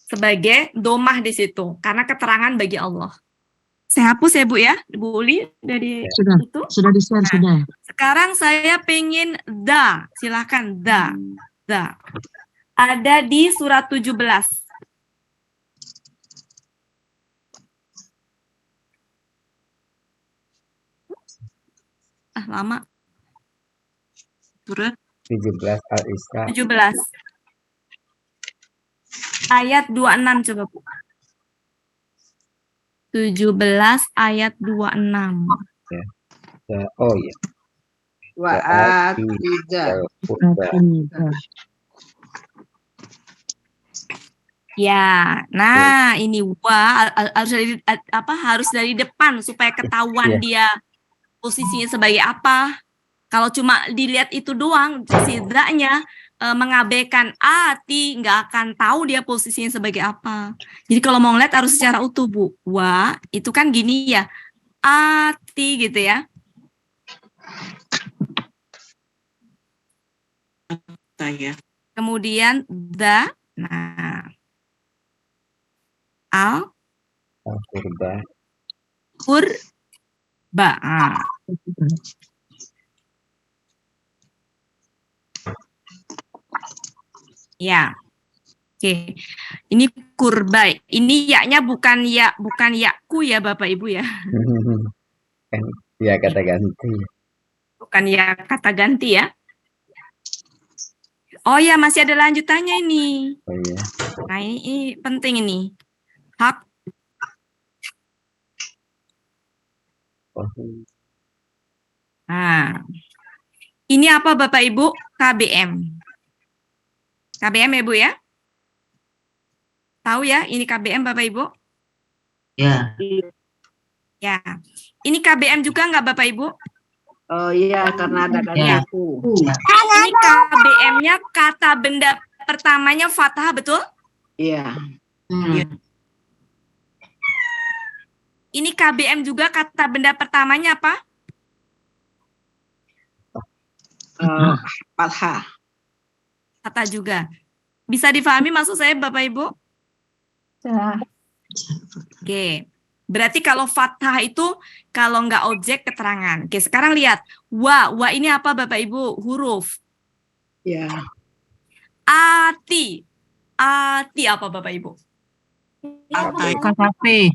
Sebagai domah di situ, karena keterangan bagi Allah. Saya hapus ya, Bu ya, Bu Uli dari itu. Sudah di-share, sudah. Sekarang saya pengen silakan da. Ada di surat 17. Lama. Surat 17 Al-Isra. 17. Ayat 26 coba, Bu. 17 ayat 26. Oh ya. Ya, nah ini harus dari depan supaya ketahuan dia posisinya sebagai apa. Kalau cuma dilihat itu doang, setidaknya mengabaikan ati, nggak akan tahu dia posisinya sebagai apa. Jadi kalau mau ngeliat harus secara utuh, Bu. Wah, itu kan gini ya, ati gitu ya. saya. kemudian the, nah, Kurba. kurba. Ah. Ya. Oke. Ini kurba. Ini ya-nya bukan yaku ya Bapak Ibu ya. Kan ya kata ganti. Bukan ya kata ganti ya. Oh ya, masih ada lanjutannya ini. Oh iya. Nah, ini penting ini. Hak. Oh, Nah. Ini apa Bapak Ibu? KBM. KBM ya Bu ya? Tahu ya, ini KBM Bapak Ibu? Ya. Ya. Ini KBM juga nggak Bapak Ibu? Oh iya, karena ada Ya. aku. Ini KBM-nya kata benda pertamanya fathah, betul? Iya. Ini KBM juga kata benda pertamanya apa? Fathah. Kata juga. Bisa difahami maksud saya Bapak Ibu? Bisa. Oke. Berarti kalau fathah itu kalau nggak objek keterangan. Oke, sekarang lihat. Wa ini apa Bapak Ibu? Huruf. Ya. Ati apa Bapak Ibu? KKP.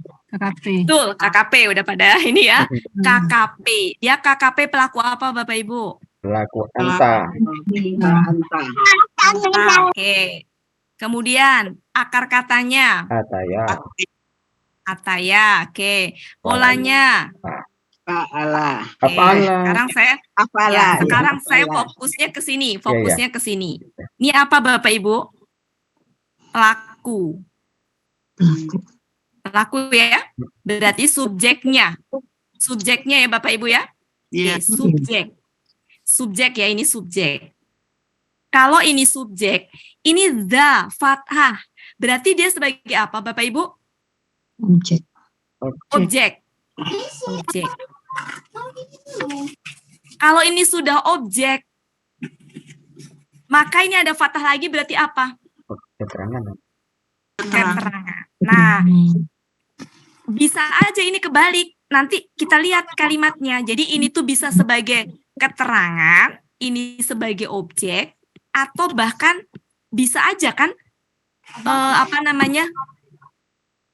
Betul, KKP udah pada ini ya. KKP. Dia KKP pelaku apa Bapak Ibu? Pelaku anta. Oke. Kemudian akar katanya Ataya. ataya. Oke. Polanya. Fa'ala. Oke. Apala. Sekarang saya fokusnya ke sini, fokusnya ke sini. Ini apa Bapak Ibu? Pelaku. Pelaku ya. Berarti subjeknya. Subjeknya ya Bapak Ibu ya. Iya. Oke, subjek. Subjek ya, ini subjek. Kalau ini subjek, ini the, fathah. Berarti dia sebagai apa Bapak Ibu? Objek. Objek. Objek. Kalau ini sudah objek, maka ini ada fathah lagi berarti apa? Keterangan. Keterangan. Nah, bisa aja ini kebalik. Nanti kita lihat kalimatnya. Jadi ini tuh bisa sebagai keterangan, ini sebagai objek, atau bahkan bisa aja kan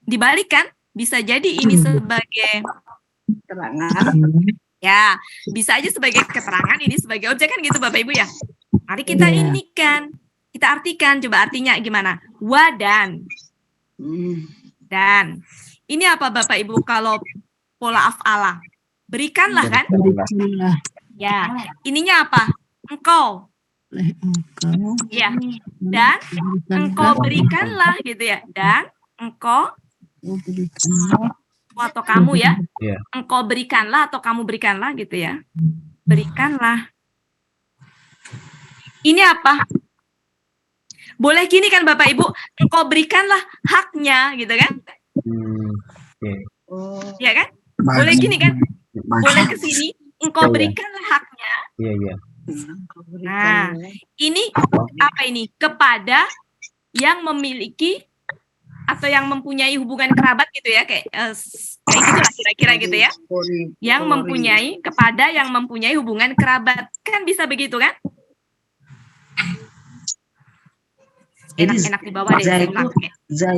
dibalik kan? Bisa jadi ini sebagai Keterangan. ya, bisa aja sebagai keterangan, ini sebagai objek kan gitu Bapak Ibu ya. Mari kita inikan, kita artikan, coba artinya gimana? Wadan. Dan ini apa Bapak Ibu kalau pola af'ala? Berikanlah kan? Ya, ininya apa? Engkau. Ya, dan engkau berikanlah gitu ya. Dan engkau atau kamu ya. Iya. Engkau berikanlah atau kamu berikanlah gitu ya. Berikanlah. Ini apa? Boleh gini kan Bapak Ibu, engkau berikanlah haknya gitu kan? Ya kan? Boleh gini kan? Boleh ke sini, engkau berikanlah haknya. Iya, iya. Nah, ini apa ini? Kepada yang memiliki atau yang mempunyai hubungan kerabat gitu ya, kayak gitulah kira-kira gitu ya. Yang mempunyai kepada yang mempunyai hubungan kerabat, kan bisa begitu kan? Enak-enak di bawah deh. Za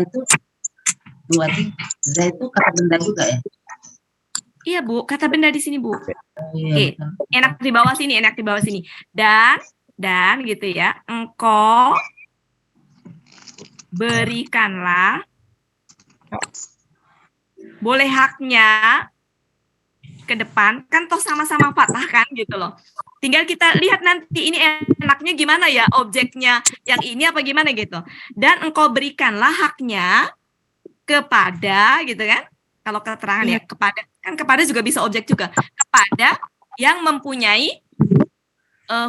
itu kata benda juga ya? Iya Bu, kata benda di sini Bu. Iya, Oke, enak di bawah sini, enak di bawah sini. Dan gitu ya, engkau berikanlah, boleh haknya ke depan, kan toh sama-sama fathah kan gitu loh. Tinggal kita lihat nanti ini enaknya gimana ya, objeknya yang ini apa gimana gitu. Dan engkau berikanlah haknya kepada gitu kan. Kalau keterangan ya kepada, kan kepada juga bisa objek juga, kepada yang mempunyai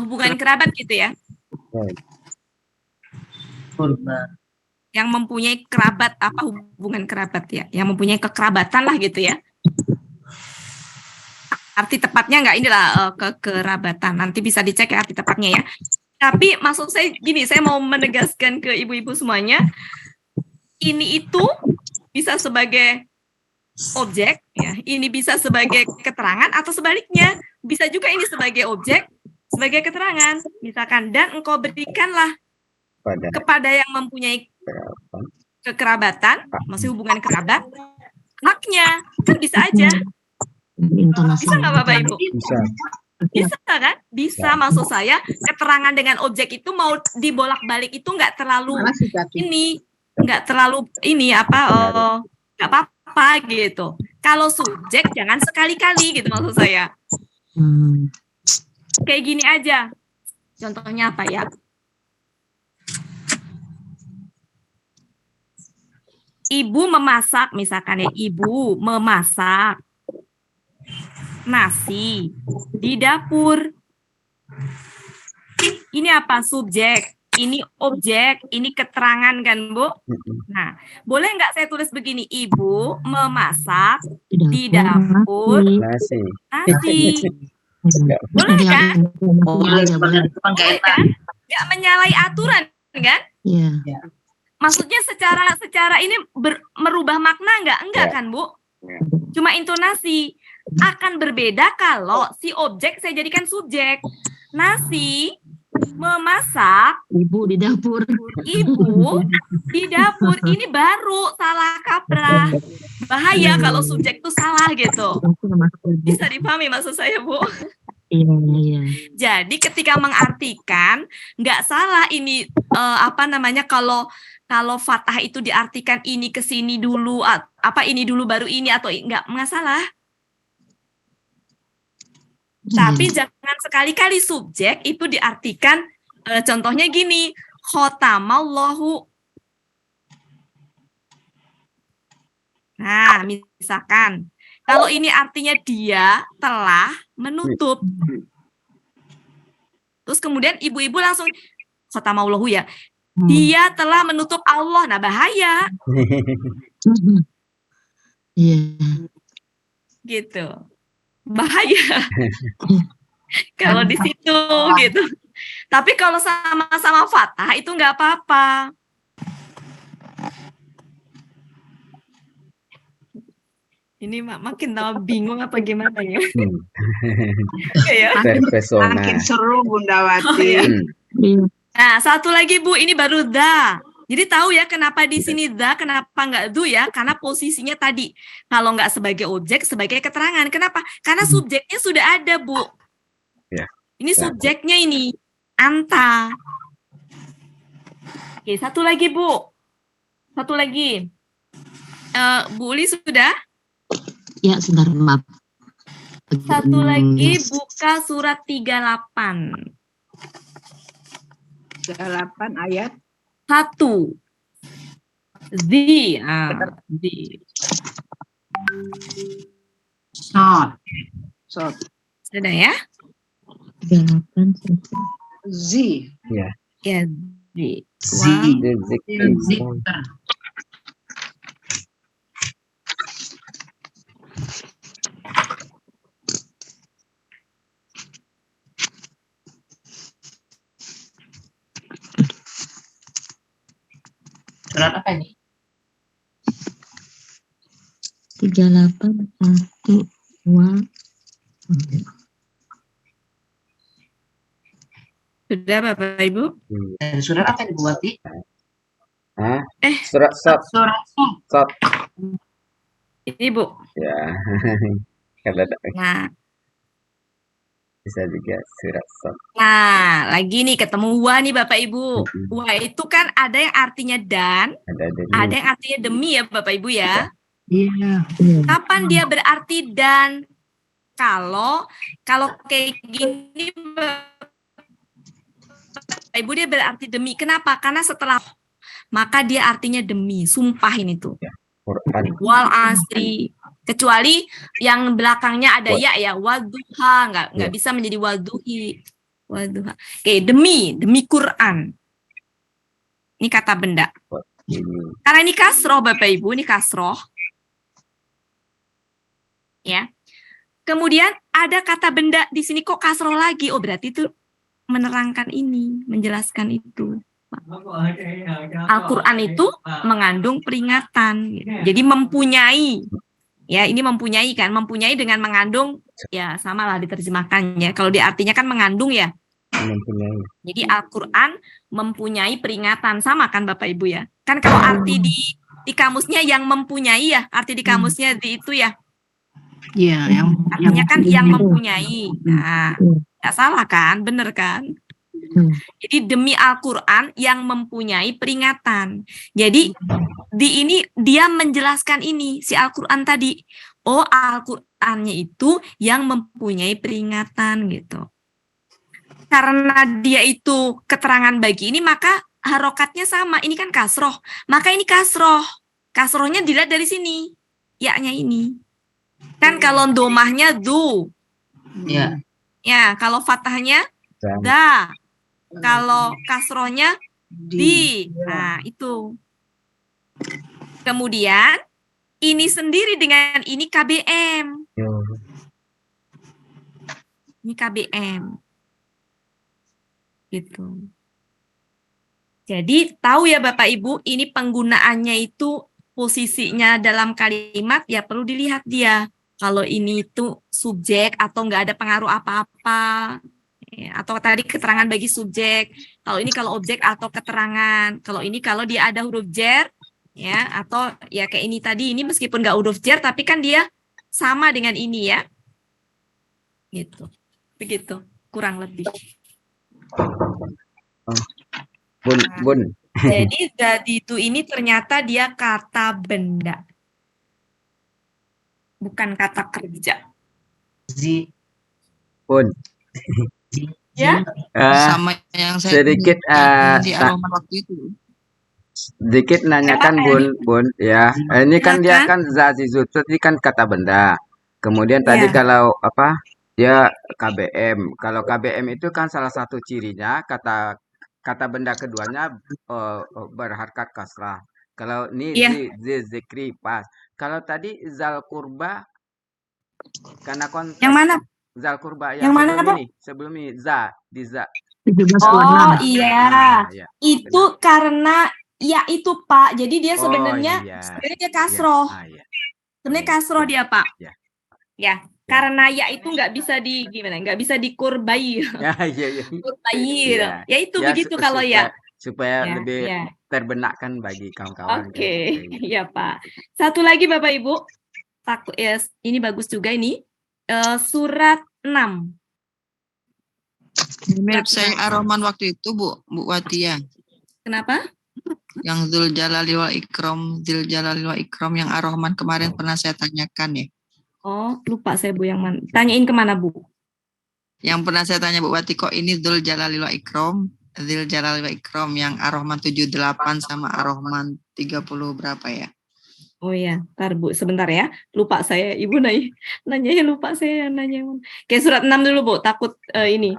hubungan kerabat gitu ya. Yang mempunyai kerabat, apa hubungan kerabat ya, yang mempunyai kekerabatan lah gitu ya. Arti tepatnya enggak inilah kekerabatan, nanti bisa dicek ya arti tepatnya ya. Tapi maksud saya gini, saya mau menegaskan ke ibu-ibu semuanya, ini itu bisa sebagai objek, ya, ini bisa sebagai keterangan atau sebaliknya, bisa juga ini sebagai objek, sebagai keterangan, misalkan, dan engkau berikanlah kepada yang mempunyai kekerabatan, masih hubungan kerabat, haknya, kan bisa aja. Bisa nggak Bapak Ibu? Bisa kan? Bisa, maksud saya keterangan dengan objek itu mau dibolak-balik itu nggak terlalu nggak terlalu nggak apa-apa gitu. Kalau subjek jangan sekali-kali gitu maksud saya. Kayak gini aja. Contohnya apa ya? Ibu memasak, misalkan ya, ibu memasak nasi di dapur. Ini apa? Subjek. Ini objek. Ini keterangan kan, Bu? Nah, boleh nggak saya tulis begini? Ibu memasak di dapur nasi. Boleh kan? Boleh kan? Nggak menyalahi aturan kan? Iya. Maksudnya secara ini merubah makna enggak kan, Bu? Cuma intonasi. Akan berbeda kalau si objek saya jadikan subjek. Nasi memasak, Ibu di dapur. ibu di dapur, ini baru salah kaprah. Bahaya kalau subjek itu salah gitu. Bisa dipahami maksud saya, Bu? Iya. Jadi ketika mengartikan nggak salah ini kalau fathah itu diartikan ini ke sini dulu, ini dulu baru ini, atau nggak salah. Tapi jangan sekali-kali subjek itu diartikan, contohnya gini, khotamallahu. Nah, misalkan, kalau ini artinya dia telah menutup. Terus kemudian ibu-ibu langsung, khotamallahu ya, dia telah menutup Allah. Nah, bahaya. Iya. Gitu. Bahaya. Kalau di situ gitu. Tapi kalau sama-sama fathah itu nggak apa-apa. Ini makin tambah bingung apa gimana ya? Makin seru Bunda Wati. Nah, satu lagi Bu, ini baru da. Jadi tahu ya kenapa di sini da, kenapa nggak du ya? Karena posisinya tadi kalau nggak sebagai objek, sebagai keterangan. Kenapa? Karena subjeknya sudah ada, Bu. Ya. Ini subjeknya ini anta. Oke, satu lagi Bu. Satu lagi. Bu Uli sudah? Ya, sebentar, maaf. Satu lagi buka surat 38. 38 ayat 1. The. Sot. Sudah ya? 38 Z. Ya. Ya, the. Surat apa ini? 38 1 2. Sudah Bapak Ibu? Surat apa ini Bu Wati? Surat Sot. Ini Bu. Ya. Kalau Nah, bisa juga surat Sot. nah, lagi nih ketemu wa nih Bapak Ibu. Wa itu kan ada yang artinya dan, ada yang artinya demi ya Bapak Ibu ya. Iya. Kapan dia berarti dan? Kalau kayak gini Bapak Ibu dia berarti demi. Kenapa? Karena setelah maka dia artinya demi, sumpah ini tuh. Quran. Wal asri. Kecuali yang belakangnya ada ya waduha, nggak bisa menjadi waduhi. Waduha. Oke, demi Quran. Ini kata benda. Karena ini kasroh Bapak Ibu, ini kasroh. Ya. Kemudian ada kata benda di sini kok kasroh lagi. Oh, berarti itu menerangkan ini, menjelaskan itu. Al-Quran itu mengandung peringatan, gitu. Jadi mempunyai, ya ini mempunyai kan, mempunyai dengan mengandung, ya sama lah diterjemahkannya. Kalau diartinya kan mengandung ya. Mempunyai. Jadi Al-Quran mempunyai peringatan, sama kan Bapak Ibu ya. Kan kalau arti di kamusnya yang mempunyai ya, arti di kamusnya di itu ya. Iya, Artinya kan yang mempunyai. Nah, nggak salah kan, bener kan? Jadi demi Al-Quran yang mempunyai peringatan. Jadi di ini dia menjelaskan ini si Al-Quran tadi. Oh, Al-Qurannya itu yang mempunyai peringatan gitu. Karena dia itu keterangan bagi ini, maka harokatnya sama. Ini kan kasroh, maka ini kasroh. Kasrohnya dilihat dari sini, ya-nya ini. Kan kalau domahnya du, Ya. ya kalau fathahnya da. Kalau kasrohnya di. Nah, itu. Kemudian ini sendiri dengan ini KBM. Ini KBM. Gitu. Jadi tahu ya Bapak Ibu, ini penggunaannya itu posisinya dalam kalimat ya perlu dilihat dia. Kalau ini itu subjek atau enggak ada pengaruh apa-apa. Ya, atau tadi keterangan bagi subjek, kalau objek atau keterangan, kalau ini kalau dia ada huruf jer, ya atau ya kayak ini tadi, ini meskipun nggak huruf jer tapi kan dia sama dengan ini ya, gitu, begitu kurang lebih. Bun. Jadi dari itu ini ternyata dia kata benda, bukan kata kerja. Bun. Ya, Sama yang saya sedikit di aroma waktu itu. sedikit nanyakan Bun ya. Ini kan dia kan zazizutut ini kan kata benda. Kemudian tadi kalau apa? Dia KBM. Kalau KBM itu kan salah satu cirinya kata benda keduanya berharkat kasrah. Kalau ini zikri pas. Kalau tadi zal kurba karena konteks yang mana? Zal kurba yang mana, sebelum ini di za. Oh iya, itu karena ya itu Pak. Jadi dia sebenarnya dia kasroh. Sebenarnya kasroh dia Pak. Ya, karena ya itu nggak bisa nggak bisa dikurbai. Kurbair. Ya itu begitu kalau supaya lebih terbenakkan bagi kawan-kawan. Oke, ya Pak. Satu lagi Bapak Ibu, ini bagus juga ini. Surat 6. Mirip saya Ar-Rahman waktu itu Bu Watia. Kenapa? Yang Dzul Jalali wal Ikram yang Ar-Rahman kemarin pernah saya tanyakan ya. Oh, lupa saya Bu yang mana. Tanyain kemana Bu? Yang pernah saya tanya Bu Wati, kok ini Dzul Jalali wal Ikram yang Ar-Rahman 78 sama Ar-Rahman 30 berapa ya? Oh ya, ntar Bu, sebentar ya. Lupa saya, Ibu nanya lupa saya nanya. Kayak surat 6 dulu Bu, takut ini.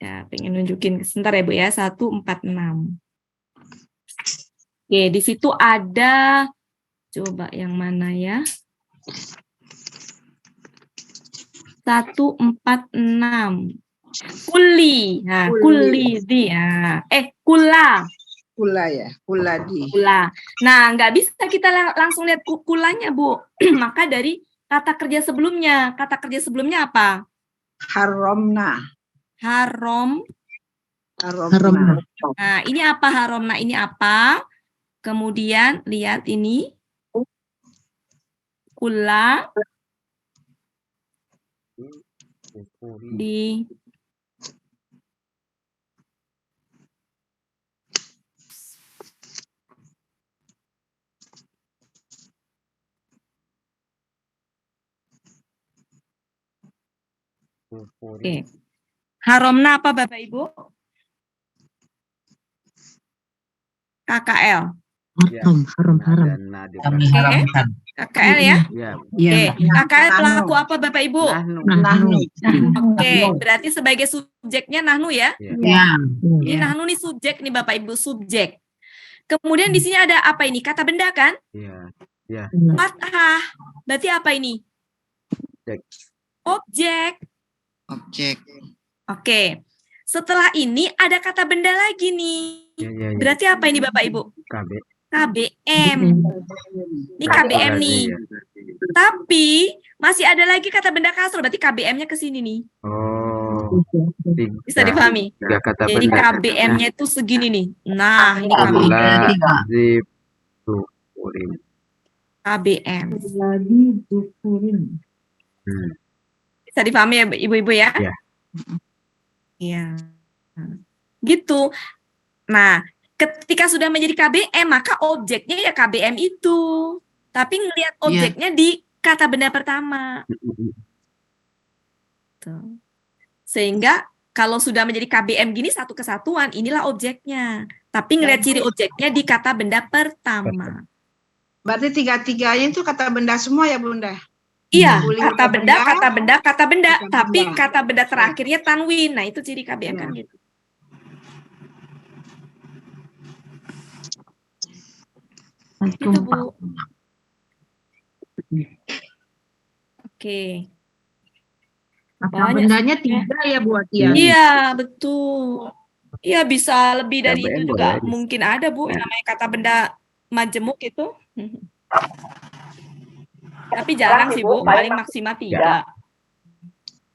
Ya, pengen nunjukin. Sebentar ya Bu ya, 146. Oke, di situ ada, coba yang mana ya? 146. Kuli. Nah, kuli dia. Kula. Kula ya, kula di. Kula. Nah, nggak bisa kita langsung lihat kulanya, Bu. Maka dari kata kerja sebelumnya. Kata kerja sebelumnya apa? Haromna. Haromna. Nah, ini apa haromna? Ini apa? Kemudian lihat ini. Kula. Di Oke. Haromna apa Bapak Ibu? KKL. Haram. Kami haramkan. KKL ya? Oke. KKL pelaku apa Bapak Ibu? Nahnu. Oke, berarti sebagai subjeknya nahnu ya? Ini nahnu nih subjek nih Bapak Ibu, subjek. Kemudian di sini ada apa ini? Kata benda kan? Iya. Fathah. Berarti apa ini? Objek. Objek. Oke. setelah ini ada kata benda lagi nih. Ya, ya, ya. Berarti apa ini Bapak Ibu? KB. KBM. Ini KBM nih. Iya. Tapi masih ada lagi kata benda kasro, berarti KBM-nya ke sini nih. Oh, Bisa dipahami? tiga kata Jadi benda. KBM-nya itu segini nih. Nah, ini Abdullah KBM. Zipurim. KBM. Lagi dukurin. Bisa dipahami ya Ibu-ibu ya? Iya. Iya. Gitu. Nah, ketika sudah menjadi KBM, maka objeknya ya KBM itu. Tapi ngelihat objeknya di kata benda pertama. Tuh. Sehingga kalau sudah menjadi KBM gini satu kesatuan, inilah objeknya. Tapi ngelihat ciri objeknya di kata benda pertama. Berarti tiga-tiganya itu kata benda semua ya Bunda? Iya, Bully kata benda, kata benda, kata benda. Kata Tapi benda. kata benda terakhirnya tanwin. Nah, itu ciri KBM kan gitu. Itu Bu. Oke. Kata Banyak bendanya sebenarnya. 3 ya buat dia. Iya, betul. Iya, bisa lebih dari KBM itu juga boleh. mungkin ada, Bu, yang namanya kata benda majemuk itu. Tapi jarang sih, Bu, paling maksimal 3.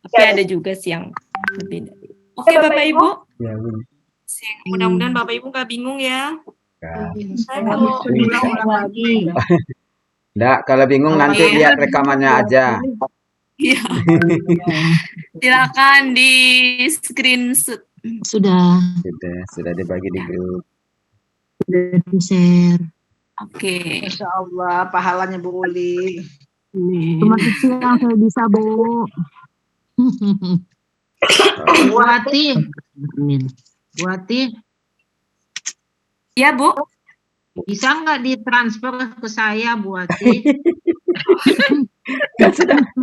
Tapi ada juga sih yang lebih dari. Oke, Bapak Ibu. Ya, Bu. Mudah-mudahan Bapak Ibu nggak bingung ya. Saya Kalau kalau ulang lagi. Nggak, kalau bingung nanti Oke. lihat rekamannya aja. Iya. Silakan di screenshot. Sudah Sudah dibagi di grup. di-share. Oke. Masya Allah, pahalanya Bu Uli. Cuma kecil yang saya bisa, Bu. Bu Ati. Amin. Bu Ati, Ya, Bu. bisa nggak ditransfer ke saya Bu Ati?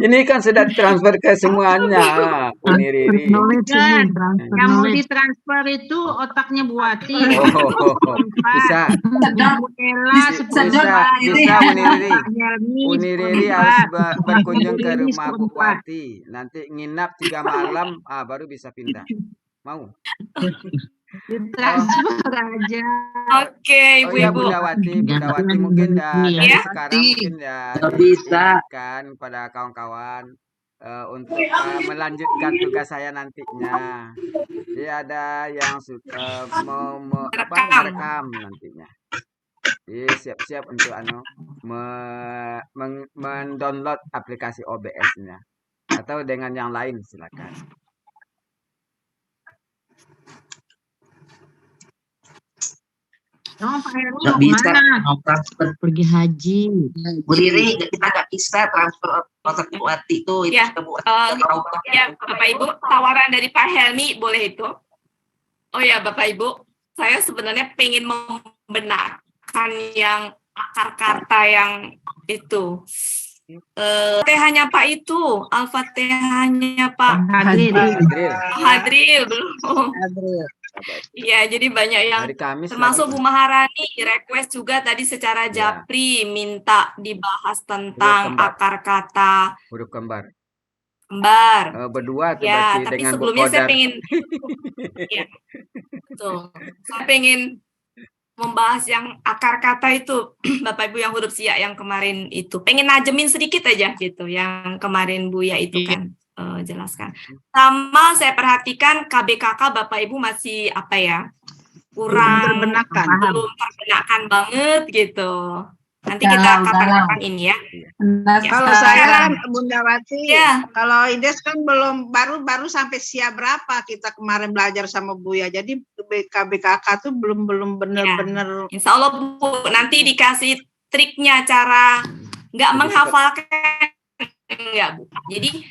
Ini kan sudah transfer ke semuanya. Uni Riri. Dan Transfer yang mau knowledge. ditransfer itu otaknya Bu Ati. Oh, bisa. Bu Ella Bisa Uni Riri. Helmi Uni Riri harus berkunjung ke rumah Bu Wati. Nanti nginap 3 malam, baru bisa pindah. Mau? ditransfer aja. Oke, Oh ya Ibu-ibu. Bunda Wati mungkin dari Ya. sekarang mungkin ya Nggak bisa. diingatkan pada kawan-kawan untuk melanjutkan tugas saya nantinya. Jadi ada yang mau merekam nantinya. Jadi siap-siap untuk mendownload aplikasi OBS-nya atau dengan yang lain silakan. Oh, Pak Heru Nggak mau bisa kemana? mau transfer. Pergi haji. Bu Riri, kita nggak bisa transfer otak Bu Ati itu Ya. ke Bu Ati. Ya, Bapak Ibu, tawaran dari Pak Helmi boleh itu. Oh ya, Bapak Ibu, saya sebenarnya pengen membenarkan yang akar kata yang itu. Al-Fatihahnya Pak itu, Al-Fatihahnya Pak Hadril belum. Iya, jadi banyak yang Hari Kamis termasuk lagi. Bu Maharani request juga tadi secara Ya. japri minta dibahas tentang kembar. akar kata Huruf kembar. kembar. Berdua tuh Ya, berarti tapi dengan Bu sebelumnya saya Kodar. pengen ya, betul. Saya pengen membahas yang akar kata itu Bapak Ibu yang huruf siak yang kemarin itu. Pengen najemin sedikit aja gitu yang kemarin Bu ya itu kan jelaskan. Sama saya perhatikan KBKK Bapak Ibu masih apa ya? Kurang belum terbenakan banget gitu. Nanti kita kapan-kapan ini ya. Kalau saya kan Bunda Wati, Ya. kalau Ides kan belum baru sampai siap berapa kita kemarin belajar sama Buya. Jadi KBKK tuh belum bener-bener. Insya Allah Bu, nanti dikasih triknya cara nggak menghafalkan enggak Bu. Jadi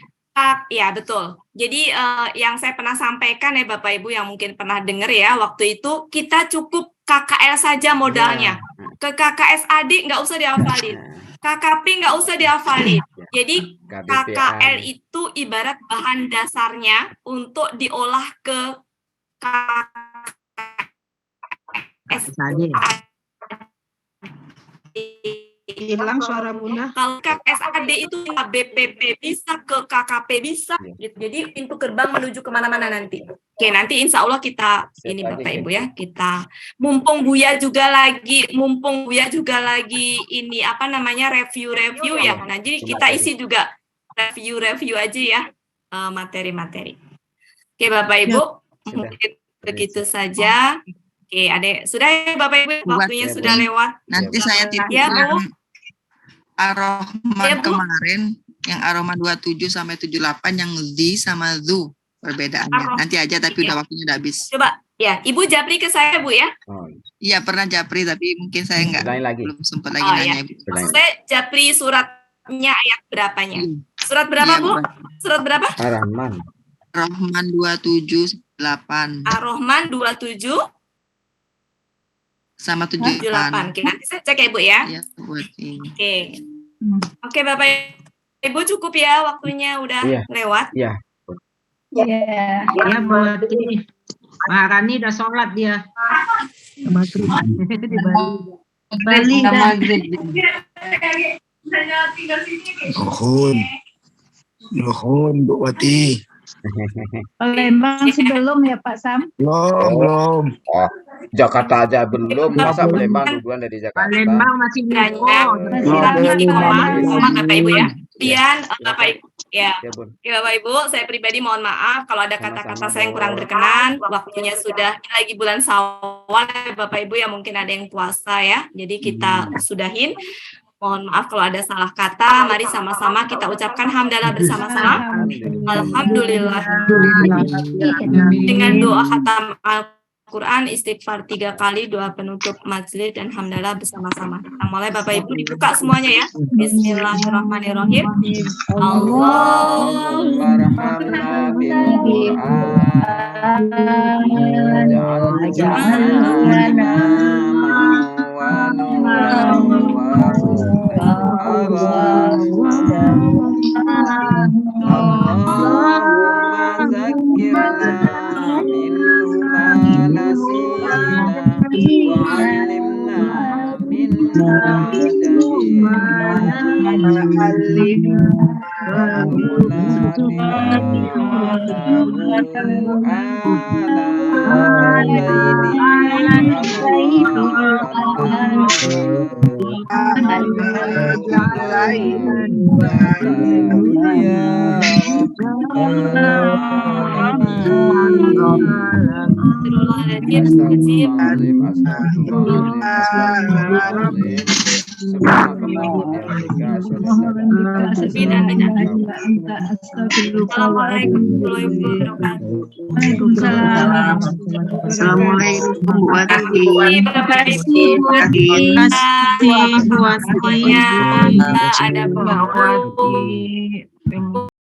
ya betul. Jadi yang saya pernah sampaikan ya Bapak Ibu yang mungkin pernah dengar ya waktu itu kita cukup KKL saja modalnya. Ke KKSAD nggak usah dihafalin. KKP nggak usah dihafalin. Jadi KKL itu ibarat bahan dasarnya untuk diolah ke KKSAD. Hilang suara Bunda. Kalau SAD itu BPP bisa, ke KKP bisa, gitu. Jadi pintu gerbang menuju kemana-mana nanti. Oke, nanti insya Allah kita ini Bapak Ibu ya, kita mumpung Buya juga lagi ini apa namanya review ya. Nah, jadi kita isi juga review aja ya materi-materi. Oke, Bapak Ibu, mungkin begitu saja. Oke, Adek, sudah ya Bapak Ibu, waktunya sudah lewat. Nanti saya titip Ya, Bu. Ar-Rahman Ya, Bu. kemarin, yang Ar-Rahman 27 sampai 78, yang zi sama zu perbedaannya. Nanti aja, tapi udah waktunya udah habis. Coba, ya, Ibu japri ke saya, Bu ya. Iya, pernah japri, tapi mungkin saya belum sempat lagi nanya. Ya. Maksud saya japri suratnya ayat berapanya? Surat berapa, Bu? Surat berapa? Ar-Rahman. Ar-Rahman 27:8. Ar-Rahman 27 sama 78. Oke, nanti saya cek ya, Bu ya. Iya, buat ini. Oke, Bapak Ibu cukup ya, waktunya udah lewat. Iya. Ya, buat ini. Mbak Rani udah sholat dia. Maghrib. Di Bali. Nuhun Bu Wati. Palembang sebelum ya Pak Sam? Belum. Jakarta aja belum, masa Palembang duluan dari Jakarta. Palembang masih Bapak Ibu ya. Pian, Bapak Ibu. Ya, Bapak Ibu, saya pribadi mohon maaf kalau ada kata-kata saya yang kurang berkenan. Waktunya sudah lagi bulan Syawal, Bapak Ibu ya, mungkin ada yang puasa ya. Jadi kita sudahin. Mohon maaf kalau ada salah kata. Mari sama-sama kita ucapkan hamdalah bersama-sama. Alhamdulillah. Dengan doa khatam Al-Quran, istighfar 3 kali, doa penutup majelis dan hamdalah bersama-sama. Kita mulai Bapak Ibu, dibuka semuanya ya. Bismillahirrahmanirrahim. Allahumma bil Allahumma zakirna minhu ma nasina wa 'allimna minhu ma Assalamualaikum warahmatullahi wabarakatuh. Ada Mbak Wati.